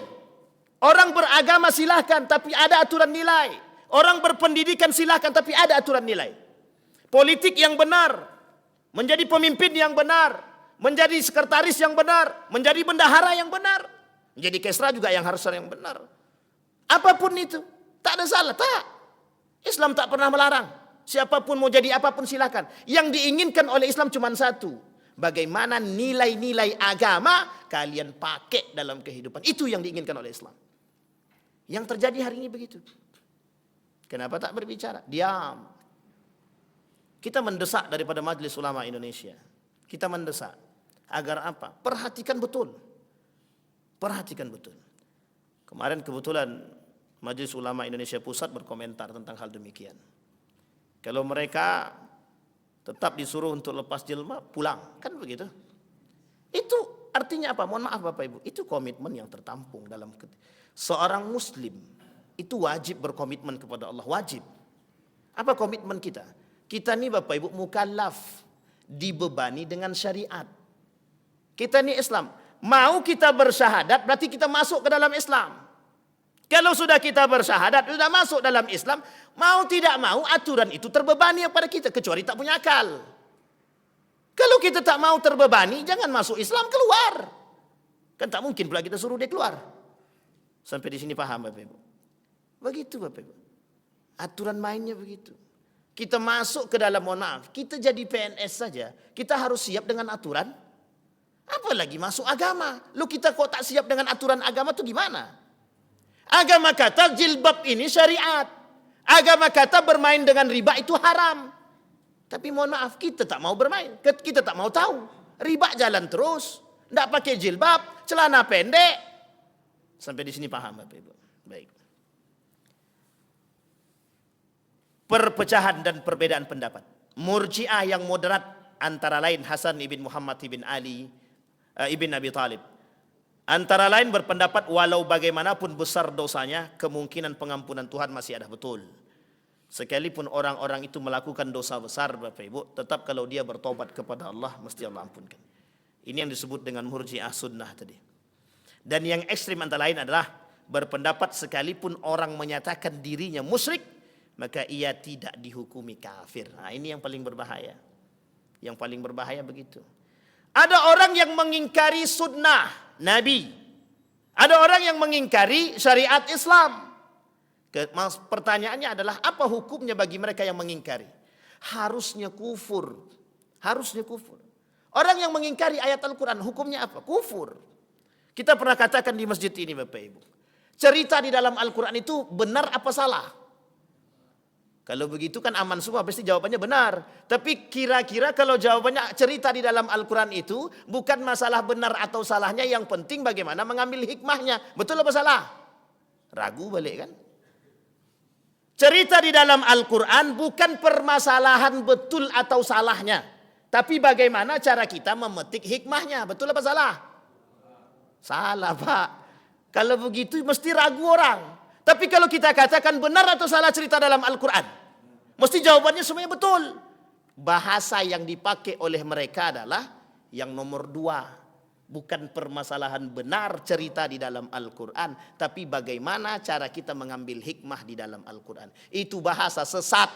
Orang beragama silahkan, tapi ada aturan nilai. Orang berpendidikan silahkan, tapi ada aturan nilai. Politik yang benar, menjadi pemimpin yang benar, menjadi sekretaris yang benar, menjadi bendahara yang benar, menjadi kesra juga yang harus yang benar. Apapun itu, tak ada salah, tak. Islam tak pernah melarang. Siapapun mau jadi apapun silakan. Yang diinginkan oleh Islam cuma satu. Bagaimana nilai-nilai agama kalian pakai dalam kehidupan. Itu yang diinginkan oleh Islam. Yang terjadi hari ini begitu. Kenapa tak berbicara? Diam. Kita mendesak daripada Majelis Ulama Indonesia. Kita mendesak. Agar apa? Perhatikan betul. Perhatikan betul. Kemarin kebetulan Majelis Ulama Indonesia Pusat berkomentar tentang hal demikian. Kalau mereka tetap disuruh untuk lepas jilbab, pulang. Kan begitu. Itu artinya apa? Mohon maaf Bapak Ibu. Itu komitmen yang tertampung dalam seorang muslim. Itu wajib berkomitmen kepada Allah. Wajib. Apa komitmen kita? Kita ni Bapak Ibu mukallaf. Dibebani dengan syariat. Kita ni Islam. Mau kita bersyahadat berarti kita masuk ke dalam Islam. Kalau sudah kita bersyahadat, sudah masuk dalam Islam, mau tidak mau aturan itu terbebani kepada kita, kecuali tak punya akal. Kalau kita tak mau terbebani, jangan masuk Islam, keluar. Kan tak mungkin pula kita suruh dia keluar. Sampai di sini paham Bapak Ibu? Begitu Bapak Ibu. Aturan mainnya begitu. Kita masuk ke dalam, mohon maaf, kita jadi PNS saja, kita harus siap dengan aturan. Apalagi masuk agama. Lu kita kok tak siap dengan aturan agama itu gimana? Agama kata jilbab ini syariat. Agama kata bermain dengan riba itu haram. Tapi mohon maaf, kita tak mau bermain. Kita tak mau tahu. Riba jalan terus. Tidak pakai jilbab, celana pendek. Sampai di sini paham Bapak Ibu? Baik. Perpecahan dan perbedaan pendapat. Murji'ah yang moderat antara lain Hasan ibn Muhammad ibn Ali ibn Abi Talib. Antara lain berpendapat walau bagaimanapun besar dosanya, kemungkinan pengampunan Tuhan masih ada betul. Sekalipun orang-orang itu melakukan dosa besar Bapak Ibu, tetap kalau dia bertobat kepada Allah, mesti Allah ampunkan. Ini yang disebut dengan murji'ah sunnah tadi. Dan yang ekstrim antara lain adalah berpendapat sekalipun orang menyatakan dirinya musyrik, maka ia tidak dihukumi kafir. Nah, ini yang paling berbahaya. Yang paling berbahaya begitu. Ada orang yang mengingkari sunnah Nabi. Ada orang yang mengingkari syariat Islam. Pertanyaannya adalah apa hukumnya bagi mereka yang mengingkari? Harusnya kufur. Harusnya kufur. Orang yang mengingkari ayat Al-Quran hukumnya apa? Kufur. Kita pernah katakan di masjid ini Bapak Ibu. Cerita di dalam Al-Quran itu benar apa salah? Kalau begitu kan aman semua, pasti jawabannya benar. Tapi kira-kira kalau jawabannya cerita di dalam Al-Quran itu bukan masalah benar atau salahnya, yang penting bagaimana mengambil hikmahnya. Betul apa salah? Ragu balik kan? Cerita di dalam Al-Quran bukan permasalahan betul atau salahnya, tapi bagaimana cara kita memetik hikmahnya. Betul apa salah? Salah Pak. Kalau begitu mesti ragu orang. Tapi kalau kita katakan benar atau salah cerita dalam Al-Quran, mesti jawabannya semuanya betul. Bahasa yang dipakai oleh mereka adalah yang nomor 2. Bukan permasalahan benar cerita di dalam Al-Quran, tapi bagaimana cara kita mengambil hikmah di dalam Al-Quran. Itu bahasa sesat.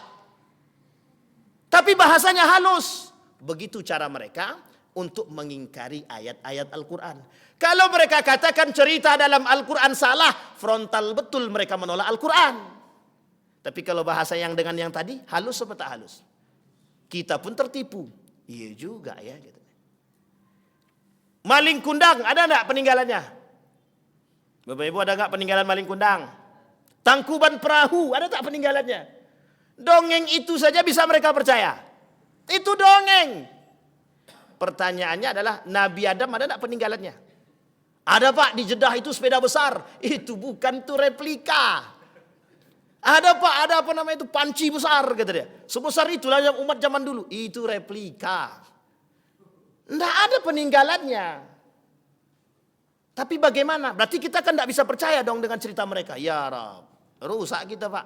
Tapi bahasanya halus. Begitu cara mereka untuk mengingkari ayat-ayat Al-Quran. Kalau mereka katakan cerita dalam Al-Quran salah, frontal betul mereka menolak Al-Quran. Tapi kalau bahasa yang dengan yang tadi, halus atau tak halus? Kita pun tertipu. Iya juga ya. Gitu. Maling kundang, ada enggak peninggalannya? Bapak Ibu, ada enggak peninggalan maling kundang? Tangkuban perahu, ada tak peninggalannya? Dongeng itu saja bisa mereka percaya. Itu dongeng. Pertanyaannya adalah Nabi Adam ada enggak peninggalannya? Ada Pak, di Jeddah itu sepeda besar. Itu bukan tuh replika. Ada Pak, ada apa namanya itu panci besar kata dia. Sebesar itulah yang umat zaman dulu. Itu replika. Tidak ada peninggalannya. Tapi bagaimana? Berarti kita kan tidak bisa percaya dong dengan cerita mereka. Ya Rab, rusak kita Pak.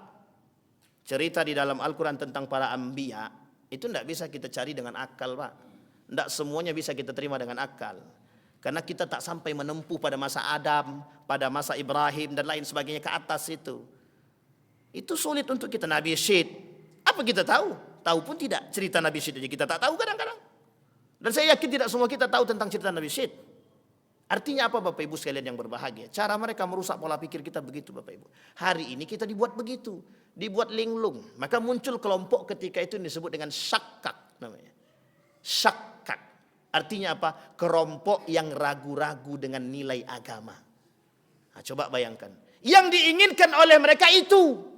Cerita di dalam Al-Quran tentang para anbiya itu tidak bisa kita cari dengan akal Pak. Tidak semuanya bisa kita terima dengan akal. Karena kita tak sampai menempuh pada masa Adam, pada masa Ibrahim dan lain sebagainya ke atas itu. Itu sulit untuk kita. Nabi Syed, apa kita tahu? Tahu pun tidak. Cerita Nabi Syed aja kita tak tahu kadang-kadang. Dan saya yakin tidak semua kita tahu tentang cerita Nabi Syed. Artinya apa Bapak Ibu sekalian yang berbahagia? Cara mereka merusak pola pikir kita begitu Bapak Ibu. Hari ini kita dibuat begitu. Dibuat linglung. Maka muncul kelompok ketika itu yang disebut dengan syakak namanya. Syakak. Artinya apa? Kelompok yang ragu-ragu dengan nilai agama. Nah, coba bayangkan. Yang diinginkan oleh mereka itu.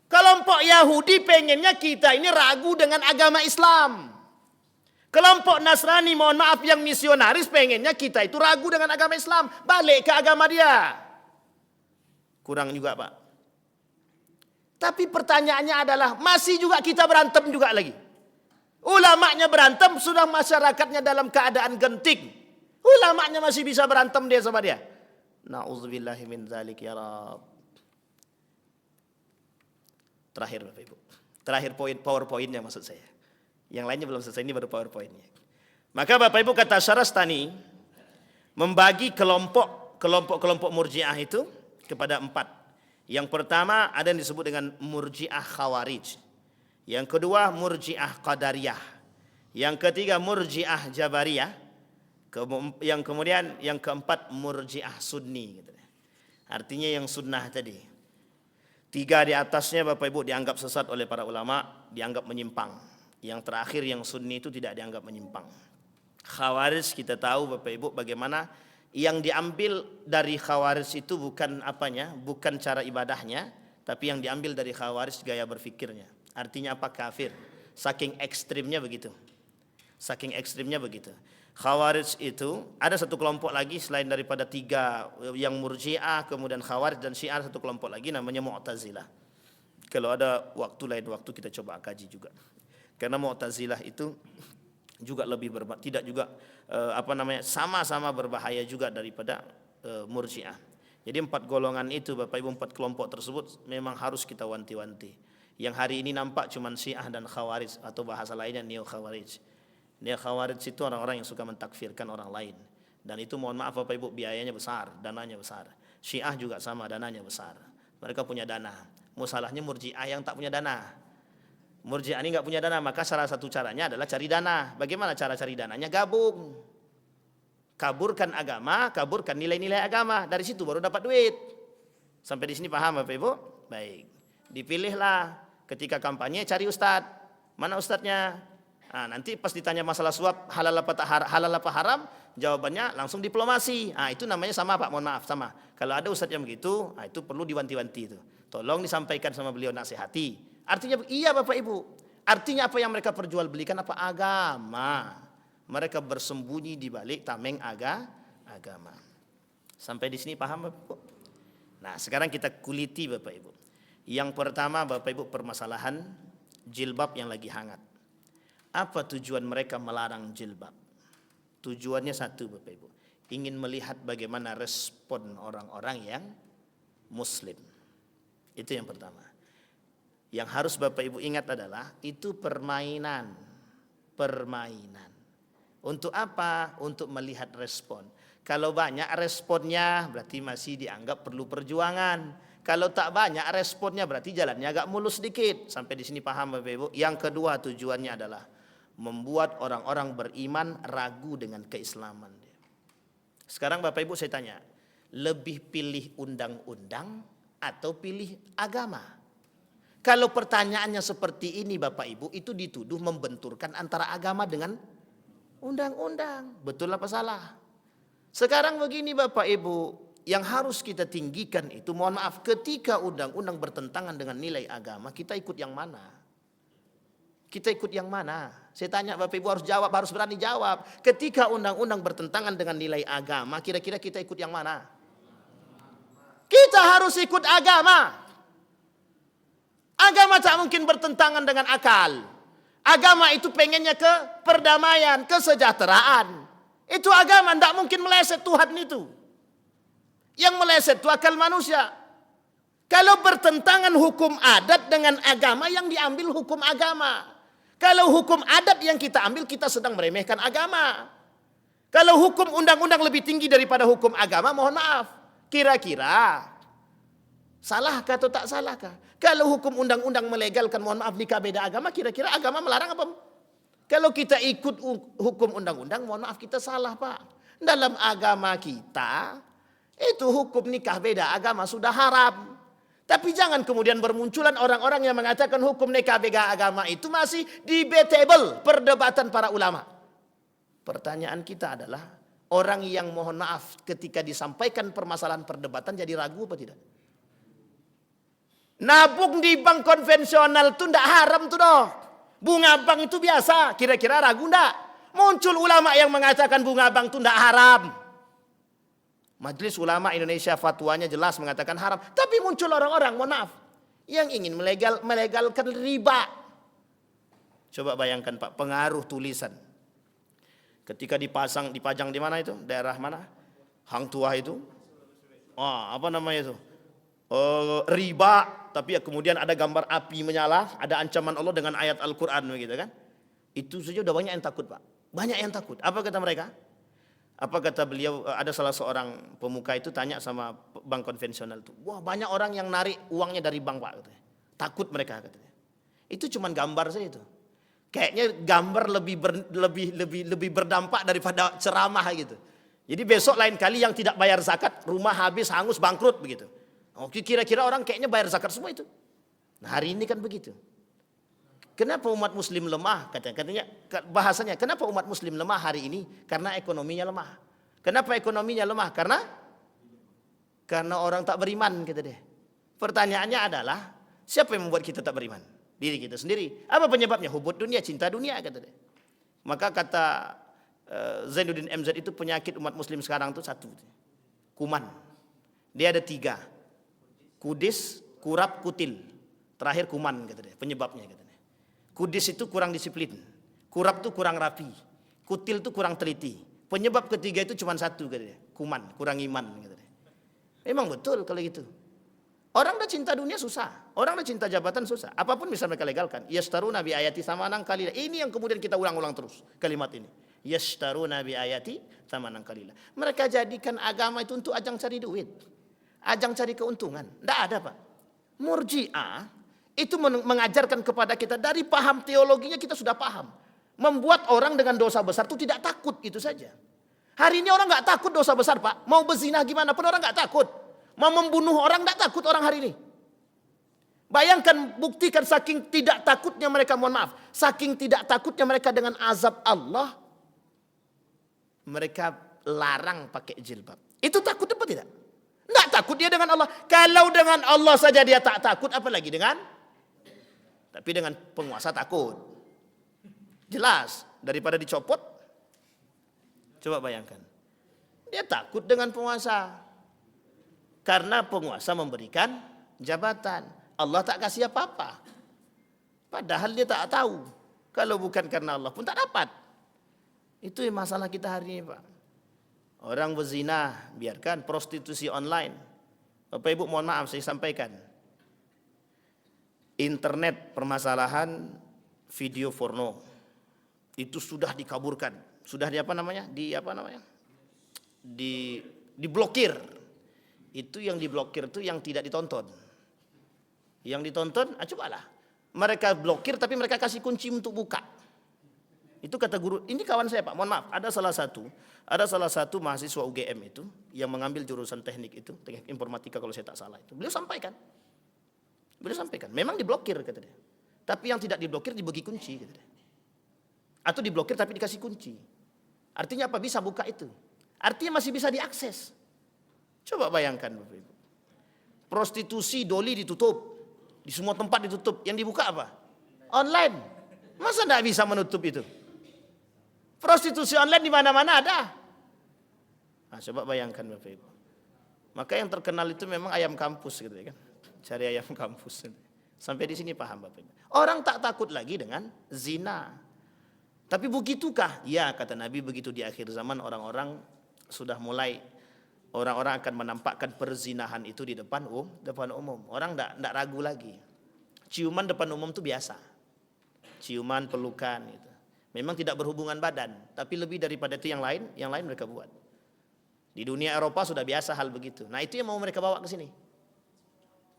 Kelompok Yahudi pengennya kita ini ragu dengan agama Islam. Kelompok Nasrani, mohon maaf yang misionaris, pengennya kita itu ragu dengan agama Islam. Balik ke agama dia. Kurang juga Pak. Tapi pertanyaannya adalah, masih juga kita berantem juga lagi. Ulamanya berantem, sudah masyarakatnya dalam keadaan genting. Ulamanya masih bisa berantem dia sama dia. Na'udzubillahi min dzalik ya Rab. Terakhir Bapak Ibu. Terakhir poin PowerPoint-nya maksud saya. Yang lainnya belum selesai, ini baru PowerPoint-nya. Maka Bapak Ibu kata Syarastani membagi kelompok Murji'ah itu kepada 4. Yang pertama ada yang disebut dengan Murji'ah Khawarij. Yang kedua Murji'ah Qadariyah. Yang ketiga Murji'ah Jabariyah. Yang keempat Murji'ah Sunni gitu. Artinya yang sunnah tadi. 3 di atasnya Bapak Ibu dianggap sesat oleh para ulama, dianggap menyimpang. Yang terakhir yang Sunni itu tidak dianggap menyimpang. Khawarij kita tahu Bapak Ibu bagaimana yang diambil dari Khawarij itu bukan apanya, bukan cara ibadahnya, tapi yang diambil dari Khawarij gaya berfikirnya. Artinya apa? Kafir. Saking ekstrimnya begitu. Saking ekstrimnya begitu. Khawarij itu ada satu kelompok lagi selain daripada 3 yang Murji'ah, kemudian Khawarij dan Syiah, satu kelompok lagi namanya Mu'tazilah. Kalau ada waktu lain waktu kita coba kaji juga. Karena Mu'tazilah itu juga lebih tidak juga sama-sama berbahaya juga daripada Murji'ah. Jadi 4 golongan itu Bapak Ibu, 4 kelompok tersebut memang harus kita wanti-wanti. Yang hari ini nampak cuma Syiah dan Khawarij, atau bahasa lainnya Neo Khawarij. Neo Khawarij itu orang-orang yang suka mentakfirkan orang lain. Dan itu mohon maaf Bapak Ibu biayanya besar, dananya besar. Syiah juga sama, dananya besar. Mereka punya dana. Masalahnya Murji'ah yang tak punya dana. Murji'ah ini nggak punya dana, maka salah satu caranya adalah cari dana. Bagaimana cara cari dananya? Gabung. Kaburkan agama, kaburkan nilai-nilai agama. Dari situ baru dapat duit. Sampai di sini paham Bapak Ibu? Baik. Dipilihlah ketika kampanye cari ustadz. Mana ustadznya? Nah, nanti pas ditanya masalah suap halal apa haram, jawabannya langsung diplomasi. Nah, itu namanya sama Pak, mohon maaf sama. Kalau ada ustadz yang begitu, nah, itu perlu diwanti-wanti itu. Tolong disampaikan sama beliau, nasihati. Artinya iya Bapak Ibu. Artinya apa yang mereka perjualbelikan apa? Agama. Mereka bersembunyi di balik tameng agama. Sampai di sini paham Bapak Ibu? Nah, sekarang kita kuliti Bapak Ibu. Yang pertama Bapak Ibu, permasalahan jilbab yang lagi hangat. Apa tujuan mereka melarang jilbab? Tujuannya satu Bapak Ibu, ingin melihat bagaimana respon orang-orang yang muslim. Itu yang pertama. Yang harus Bapak Ibu ingat adalah itu permainan. Untuk apa? Untuk melihat respon. Kalau banyak responnya berarti masih dianggap perlu perjuangan. Kalau tak banyak responnya berarti jalannya agak mulus sedikit. Sampai di sini paham Bapak Ibu? Yang kedua tujuannya adalah membuat orang-orang beriman ragu dengan keislaman. Sekarang Bapak Ibu saya tanya, lebih pilih undang-undang atau pilih agama? Kalau pertanyaannya seperti ini Bapak Ibu, itu dituduh membenturkan antara agama dengan undang-undang. Betul apa salah? Sekarang begini Bapak Ibu, yang harus kita tinggikan itu, mohon maaf, ketika undang-undang bertentangan dengan nilai agama, kita ikut yang mana? Kita ikut yang mana? Saya tanya Bapak Ibu harus jawab, harus berani jawab. Ketika undang-undang bertentangan dengan nilai agama, kira-kira kita ikut yang mana? Kita harus ikut agama. Agama tak mungkin bertentangan dengan akal. Agama itu pengennya ke perdamaian, kesejahteraan. Itu agama, tidak mungkin meleset Tuhan itu. Yang meleset itu akal manusia. Kalau bertentangan hukum adat dengan agama, yang diambil hukum agama. Kalau hukum adat yang kita ambil, kita sedang meremehkan agama. Kalau hukum undang-undang lebih tinggi daripada hukum agama, mohon maaf. Kira-kira salahkah atau tak salahkah? Kalau hukum undang-undang melegalkan, mohon maaf, nikah beda agama, kira-kira agama melarang apa? Kalau kita ikut hukum undang-undang, mohon maaf, kita salah Pak. Dalam agama kita, itu hukum nikah beda agama sudah haram. Tapi jangan kemudian bermunculan orang-orang yang mengatakan hukum nikah beda agama itu masih debatable, perdebatan para ulama. Pertanyaan kita adalah, orang yang mohon maaf ketika disampaikan permasalahan perdebatan jadi ragu apa tidak? Nabung di bank konvensional itu tidak haram tuh dong. Bunga bank itu biasa, kira-kira ragu enggak? Muncul ulama yang mengatakan bunga bank itu tidak haram. Majelis Ulama Indonesia fatwanya jelas mengatakan haram. Tapi muncul orang-orang, mohon maaf, yang ingin melegalkan riba. Coba bayangkan Pak, pengaruh tulisan. Ketika dipajang di mana itu? Daerah mana? Hang Tuah itu. Apa namanya itu? Riba, tapi ya kemudian ada gambar api menyala, ada ancaman Allah dengan ayat Al-Quran begitu kan. Itu saja udah banyak yang takut Pak. Banyak yang takut. Apa kata mereka? Apa kata beliau, ada salah seorang pemuka itu tanya sama bank konvensional itu. Wah, banyak orang yang narik uangnya dari bank Pak. Katanya. Takut mereka katanya. Itu cuman gambar saja itu. Kayaknya gambar lebih berdampak daripada ceramah gitu. Jadi besok lain kali yang tidak bayar zakat, rumah habis, hangus, bangkrut begitu. Oke, kira-kira orang kayaknya bayar zakat semua itu. Nah, hari ini kan begitu. Kenapa umat muslim lemah? Katanya bahasanya, kenapa umat muslim lemah hari ini? Karena ekonominya lemah. Kenapa ekonominya lemah? Karena orang tak beriman, kata dia. Pertanyaannya adalah, siapa yang membuat kita tak beriman? Diri kita sendiri. Apa penyebabnya? Hubud dunia, cinta dunia, kata dia. Maka kata Zainuddin MZ itu penyakit umat muslim sekarang itu satu. Kuman. Dia ada 3. Kudis, kurap, kutil. Terakhir kuman, kata dia. Penyebabnya, kata dia. Kudis itu kurang disiplin, kurap itu kurang rapi, kutil itu kurang teliti. Penyebab ketiga itu cuma satu, katanya, kuman, kurang iman. Katanya. Memang betul kalau gitu. Orang dah cinta dunia susah, orang dah cinta jabatan susah. Apapun bisa mereka legalkan. Yashtaruna bi ayati samanan qalila. Ini yang kemudian kita ulang-ulang terus kalimat ini. Yashtaruna bi ayati samanan qalila. Mereka jadikan agama itu untuk ajang cari duit. ajang cari keuntungan. Tidak ada Pak. Murji'ah itu mengajarkan kepada kita dari paham teologinya kita sudah paham. Membuat orang dengan dosa besar itu tidak takut, itu saja. Hari ini orang nggak takut dosa besar Pak. Mau berzinah gimana pun orang nggak takut. Mau membunuh orang nggak takut orang hari ini. Bayangkan, buktikan saking tidak takutnya mereka, mohon maaf. Saking tidak takutnya mereka dengan azab Allah. Mereka larang pakai jilbab. Itu takut apa tidak? Nggak takut dia dengan Allah. Kalau dengan Allah saja dia tak takut, apalagi dengan? Tapi dengan penguasa takut. Jelas, daripada dicopot. Coba bayangkan. Dia takut dengan penguasa. Karena penguasa memberikan jabatan. Allah tak kasih apa-apa. Padahal dia tak tahu. Kalau bukan karena Allah pun tak dapat. Itu yang masalah kita hari ini Pak. Orang berzina, biarkan. Prostitusi online. Bapak Ibu mohon maaf saya sampaikan. Internet permasalahan video porno. Itu sudah dikaburkan. Sudah diblokir. Itu yang diblokir itu yang tidak ditonton. Yang ditonton, cobalah. Mereka blokir tapi mereka kasih kunci untuk buka. Itu kata guru, ini kawan saya Pak, mohon maaf. Ada salah satu mahasiswa UGM itu yang mengambil jurusan teknik itu, teknik informatika kalau saya tak salah itu. Beliau sampaikan, memang diblokir kata dia. Tapi yang tidak diblokir dibagi kunci kata dia. Atau diblokir tapi dikasih kunci. Artinya apa? Bisa buka itu. Artinya masih bisa diakses. Coba bayangkan Bapak Ibu. Prostitusi doli ditutup. Di semua tempat ditutup. Yang dibuka apa? Online. Masa tidak bisa menutup itu? Prostitusi online di mana-mana ada. Nah, coba bayangkan Bapak Ibu. Maka yang terkenal itu memang ayam kampus gitu ya kan. Cari ayam kampus. Sampai di sini paham Bapak Ibu. Orang tak takut lagi dengan zina. Tapi begitukah? Ya kata Nabi, begitu di akhir zaman orang-orang sudah mulai, orang-orang akan menampakkan perzinahan itu di depan umum. Orang tidak ragu lagi. Ciuman depan umum itu biasa. Ciuman, pelukan gitu. Memang tidak berhubungan badan, tapi lebih daripada itu yang lain mereka buat. Di dunia Eropa sudah biasa hal begitu. Nah, itu yang mau mereka bawa ke sini.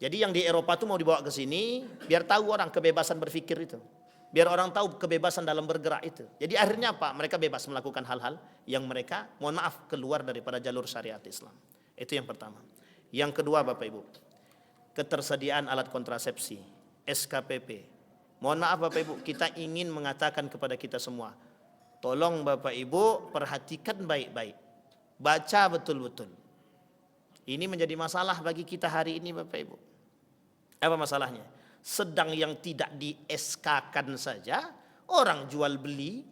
Jadi yang di Eropa itu mau dibawa ke sini biar tahu orang kebebasan berpikir itu. Biar orang tahu kebebasan dalam bergerak itu. Jadi akhirnya apa? Mereka bebas melakukan hal-hal yang mereka, mohon maaf, keluar daripada jalur syariat Islam. Itu yang pertama. Yang kedua Bapak Ibu, ketersediaan alat kontrasepsi, SKPP. Mohon maaf Bapak Ibu, kita ingin mengatakan kepada kita semua, tolong Bapak Ibu perhatikan baik-baik. Baca betul-betul. Ini menjadi masalah bagi kita hari ini Bapak Ibu. Apa masalahnya? Sedang yang tidak di SK-kan saja, orang jual beli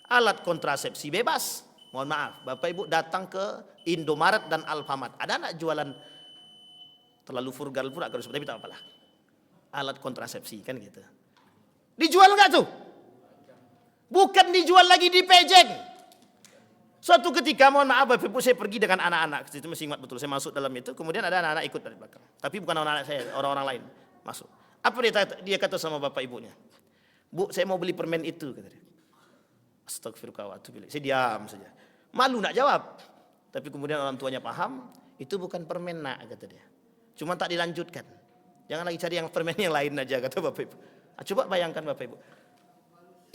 alat kontrasepsi bebas. Mohon maaf, Bapak Ibu datang ke Indomaret dan Alfamart. Ada anak jualan, terlalu vulgar pula kalau tapi tak apalah. Alat kontrasepsi kan gitu. Dijual enggak tuh? Bukan dijual lagi di pejeng. Suatu ketika, mohon maaf Bapak Ibu, saya pergi dengan anak-anak. Itu masih ingat betul, saya masuk dalam itu. Kemudian ada anak-anak ikut dari belakang. Tapi bukan anak-anak saya, orang-orang lain masuk. Apa dia kata sama bapak ibunya? Bu, saya mau beli permen itu, kata dia. Astagfirullah, saya diam saja. Malu nak jawab. Tapi kemudian orang tuanya paham, itu bukan permen nak, kata dia. Cuma tak dilanjutkan. Jangan lagi cari yang permen yang lain aja, kata bapak ibu. Coba bayangkan bapak ibu.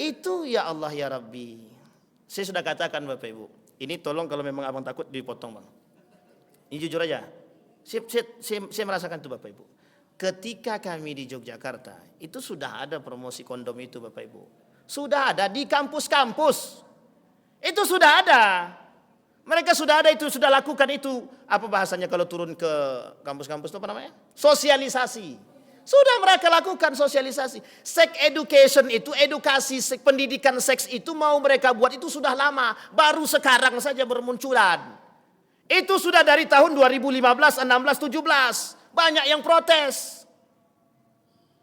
Itu ya Allah ya Rabbi. Saya sudah katakan bapak ibu. Ini tolong kalau memang abang takut dipotong bang. Ini jujur aja. Saya merasakan itu bapak ibu. Ketika kami di Yogyakarta, itu sudah ada promosi kondom itu Bapak Ibu. Sudah ada di kampus-kampus. Itu sudah ada. Mereka sudah ada itu, sudah lakukan itu. Apa bahasanya kalau turun ke kampus-kampus itu apa namanya? Sosialisasi. Sudah mereka lakukan sosialisasi. Sex education itu, edukasi pendidikan seks itu mau mereka buat itu sudah lama. Baru sekarang saja bermunculan. Itu sudah dari tahun 2015, 16, 17. Banyak yang protes.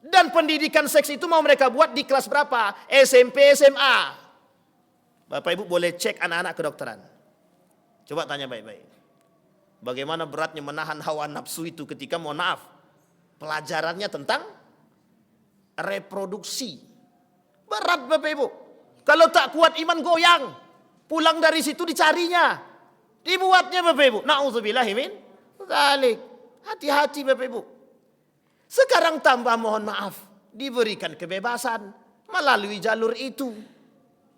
Dan pendidikan seks itu mau mereka buat di kelas berapa? SMP, SMA. Bapak Ibu boleh cek anak-anak kedokteran. Coba tanya baik-baik. Bagaimana beratnya menahan hawa nafsu itu ketika, mohon maaf, pelajarannya tentang reproduksi. Berat Bapak Ibu. Kalau tak kuat iman goyang. Pulang dari situ dicarinya. Dibuatnya Bapak Ibu. Na'udzubillahi min dzalik. Hati-hati Bapak Ibu. Sekarang tambah mohon maaf, diberikan kebebasan melalui jalur itu.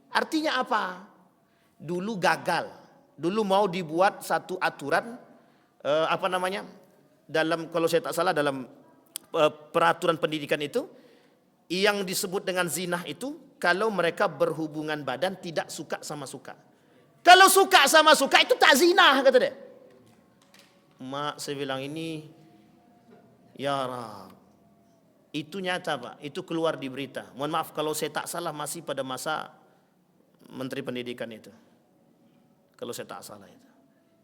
Artinya apa? Dulu gagal. Dulu mau dibuat satu aturan dalam, kalau saya tak salah, dalam peraturan pendidikan itu yang disebut dengan zina itu kalau mereka berhubungan badan tidak suka sama suka. Kalau suka sama suka itu tak zina, kata dia. Mak, saya bilang ini, ya Rab, itu nyata Pak, itu keluar di berita. Mohon maaf kalau saya tak salah masih pada masa Menteri Pendidikan itu. Kalau saya tak salah itu.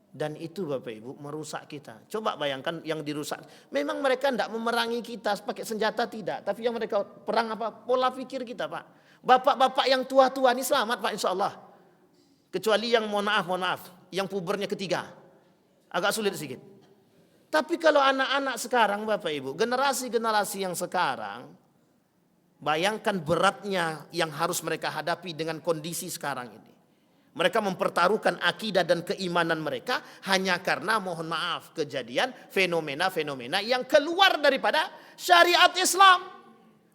Dan itu Bapak Ibu merusak kita. Coba bayangkan yang dirusak. Memang mereka tidak memerangi kita pakai senjata, tidak. Tapi yang mereka perang apa? Pola pikir kita Pak. Bapak-bapak yang tua-tua ini selamat Pak insya Allah. Kecuali yang mohon maaf, yang pubernya ketiga. Agak sulit sedikit. Tapi kalau anak-anak sekarang Bapak Ibu, generasi-generasi yang sekarang, bayangkan beratnya yang harus mereka hadapi dengan kondisi sekarang ini. Mereka mempertaruhkan akidah dan keimanan mereka hanya karena mohon maaf kejadian fenomena-fenomena yang keluar daripada syariat Islam.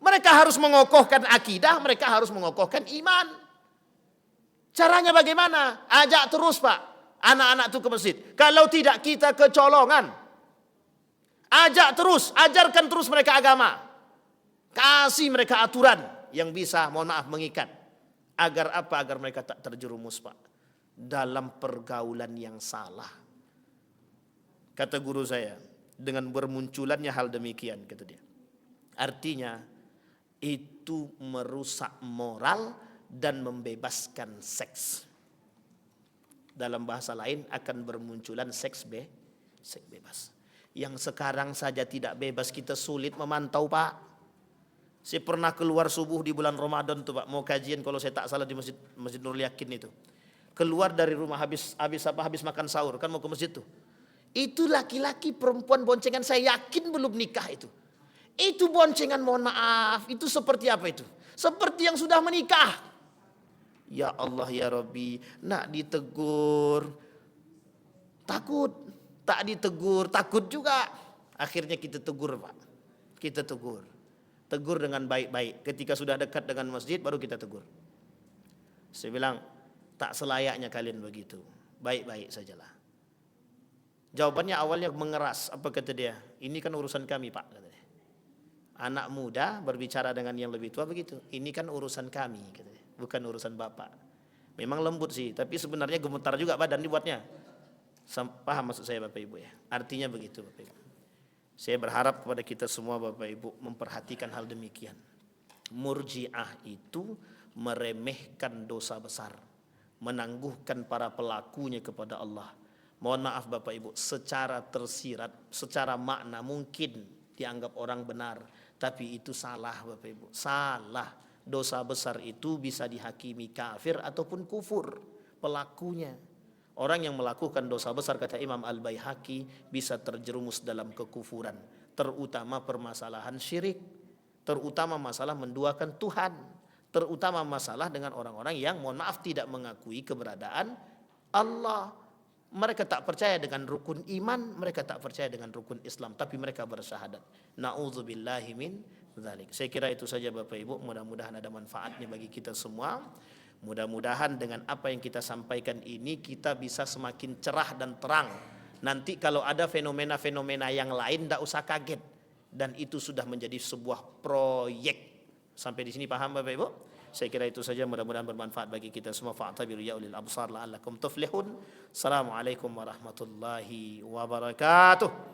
Mereka harus mengokohkan akidah, mereka harus mengokohkan iman. Caranya bagaimana? Ajak terus Pak anak-anak itu ke masjid. Kalau tidak kita kecolongan. Ajak terus, ajarkan terus mereka agama. Kasih mereka aturan yang bisa mohon maaf mengikat. Agar apa? Agar mereka tak terjerumus Pak dalam pergaulan yang salah. Kata guru saya, dengan bermunculannya hal demikian, kata dia, artinya itu merusak moral dan membebaskan seks. Dalam bahasa lain akan bermunculan seks bebas. Yang sekarang saja tidak bebas, kita sulit memantau Pak. Saya pernah keluar subuh di bulan Ramadan tuh Pak, mau kajian kalau saya tak salah di Masjid Nurul Yakin itu. Keluar dari rumah habis makan sahur kan mau ke masjid tuh. Itu laki-laki perempuan boncengan, saya yakin belum nikah itu. Itu boncengan mohon maaf, itu seperti apa itu? Seperti yang sudah menikah. Ya Allah ya Rabbi, nak ditegur takut, tak ditegur takut juga. Akhirnya kita tegur Pak. Kita tegur dengan baik-baik. Ketika sudah dekat dengan masjid baru kita tegur. Saya bilang tak selayaknya kalian begitu. Baik-baik sajalah. Jawabannya awalnya mengeras. Apa kata dia? Ini kan urusan kami Pak, kata dia. Anak muda berbicara dengan yang lebih tua begitu. Ini kan urusan kami, kata dia. Bukan urusan bapak. Memang lembut sih, tapi sebenarnya gemetar juga badan dibuatnya. Paham maksud saya Bapak Ibu ya? Artinya begitu Bapak Ibu. Saya berharap kepada kita semua Bapak Ibu memperhatikan hal demikian. Murji'ah itu meremehkan dosa besar, menangguhkan para pelakunya kepada Allah. Mohon maaf Bapak Ibu, secara tersirat, secara makna mungkin dianggap orang benar, tapi itu salah Bapak Ibu, salah. Dosa besar itu bisa dihakimi kafir ataupun kufur pelakunya. Orang yang melakukan dosa besar kata Imam Al-Baihaqi bisa terjerumus dalam kekufuran, terutama permasalahan syirik, terutama masalah menduakan Tuhan, terutama masalah dengan orang-orang yang mohon maaf tidak mengakui keberadaan Allah. Mereka tak percaya dengan rukun iman, mereka tak percaya dengan rukun Islam, tapi mereka bersyahadat. Na'udzubillahi min dzalik. Saya kira itu saja Bapak Ibu, mudah-mudahan ada manfaatnya bagi kita semua. Mudah-mudahan dengan apa yang kita sampaikan ini kita bisa semakin cerah dan terang. Nanti kalau ada fenomena-fenomena yang lain tidak usah kaget. Dan itu sudah menjadi sebuah proyek. Sampai di sini paham Bapak Ibu? Saya kira itu saja, mudah-mudahan bermanfaat bagi kita semua. Fa'tabiru ya ulil absar la'allakum tuflihun. Assalamualaikum warahmatullahi wabarakatuh.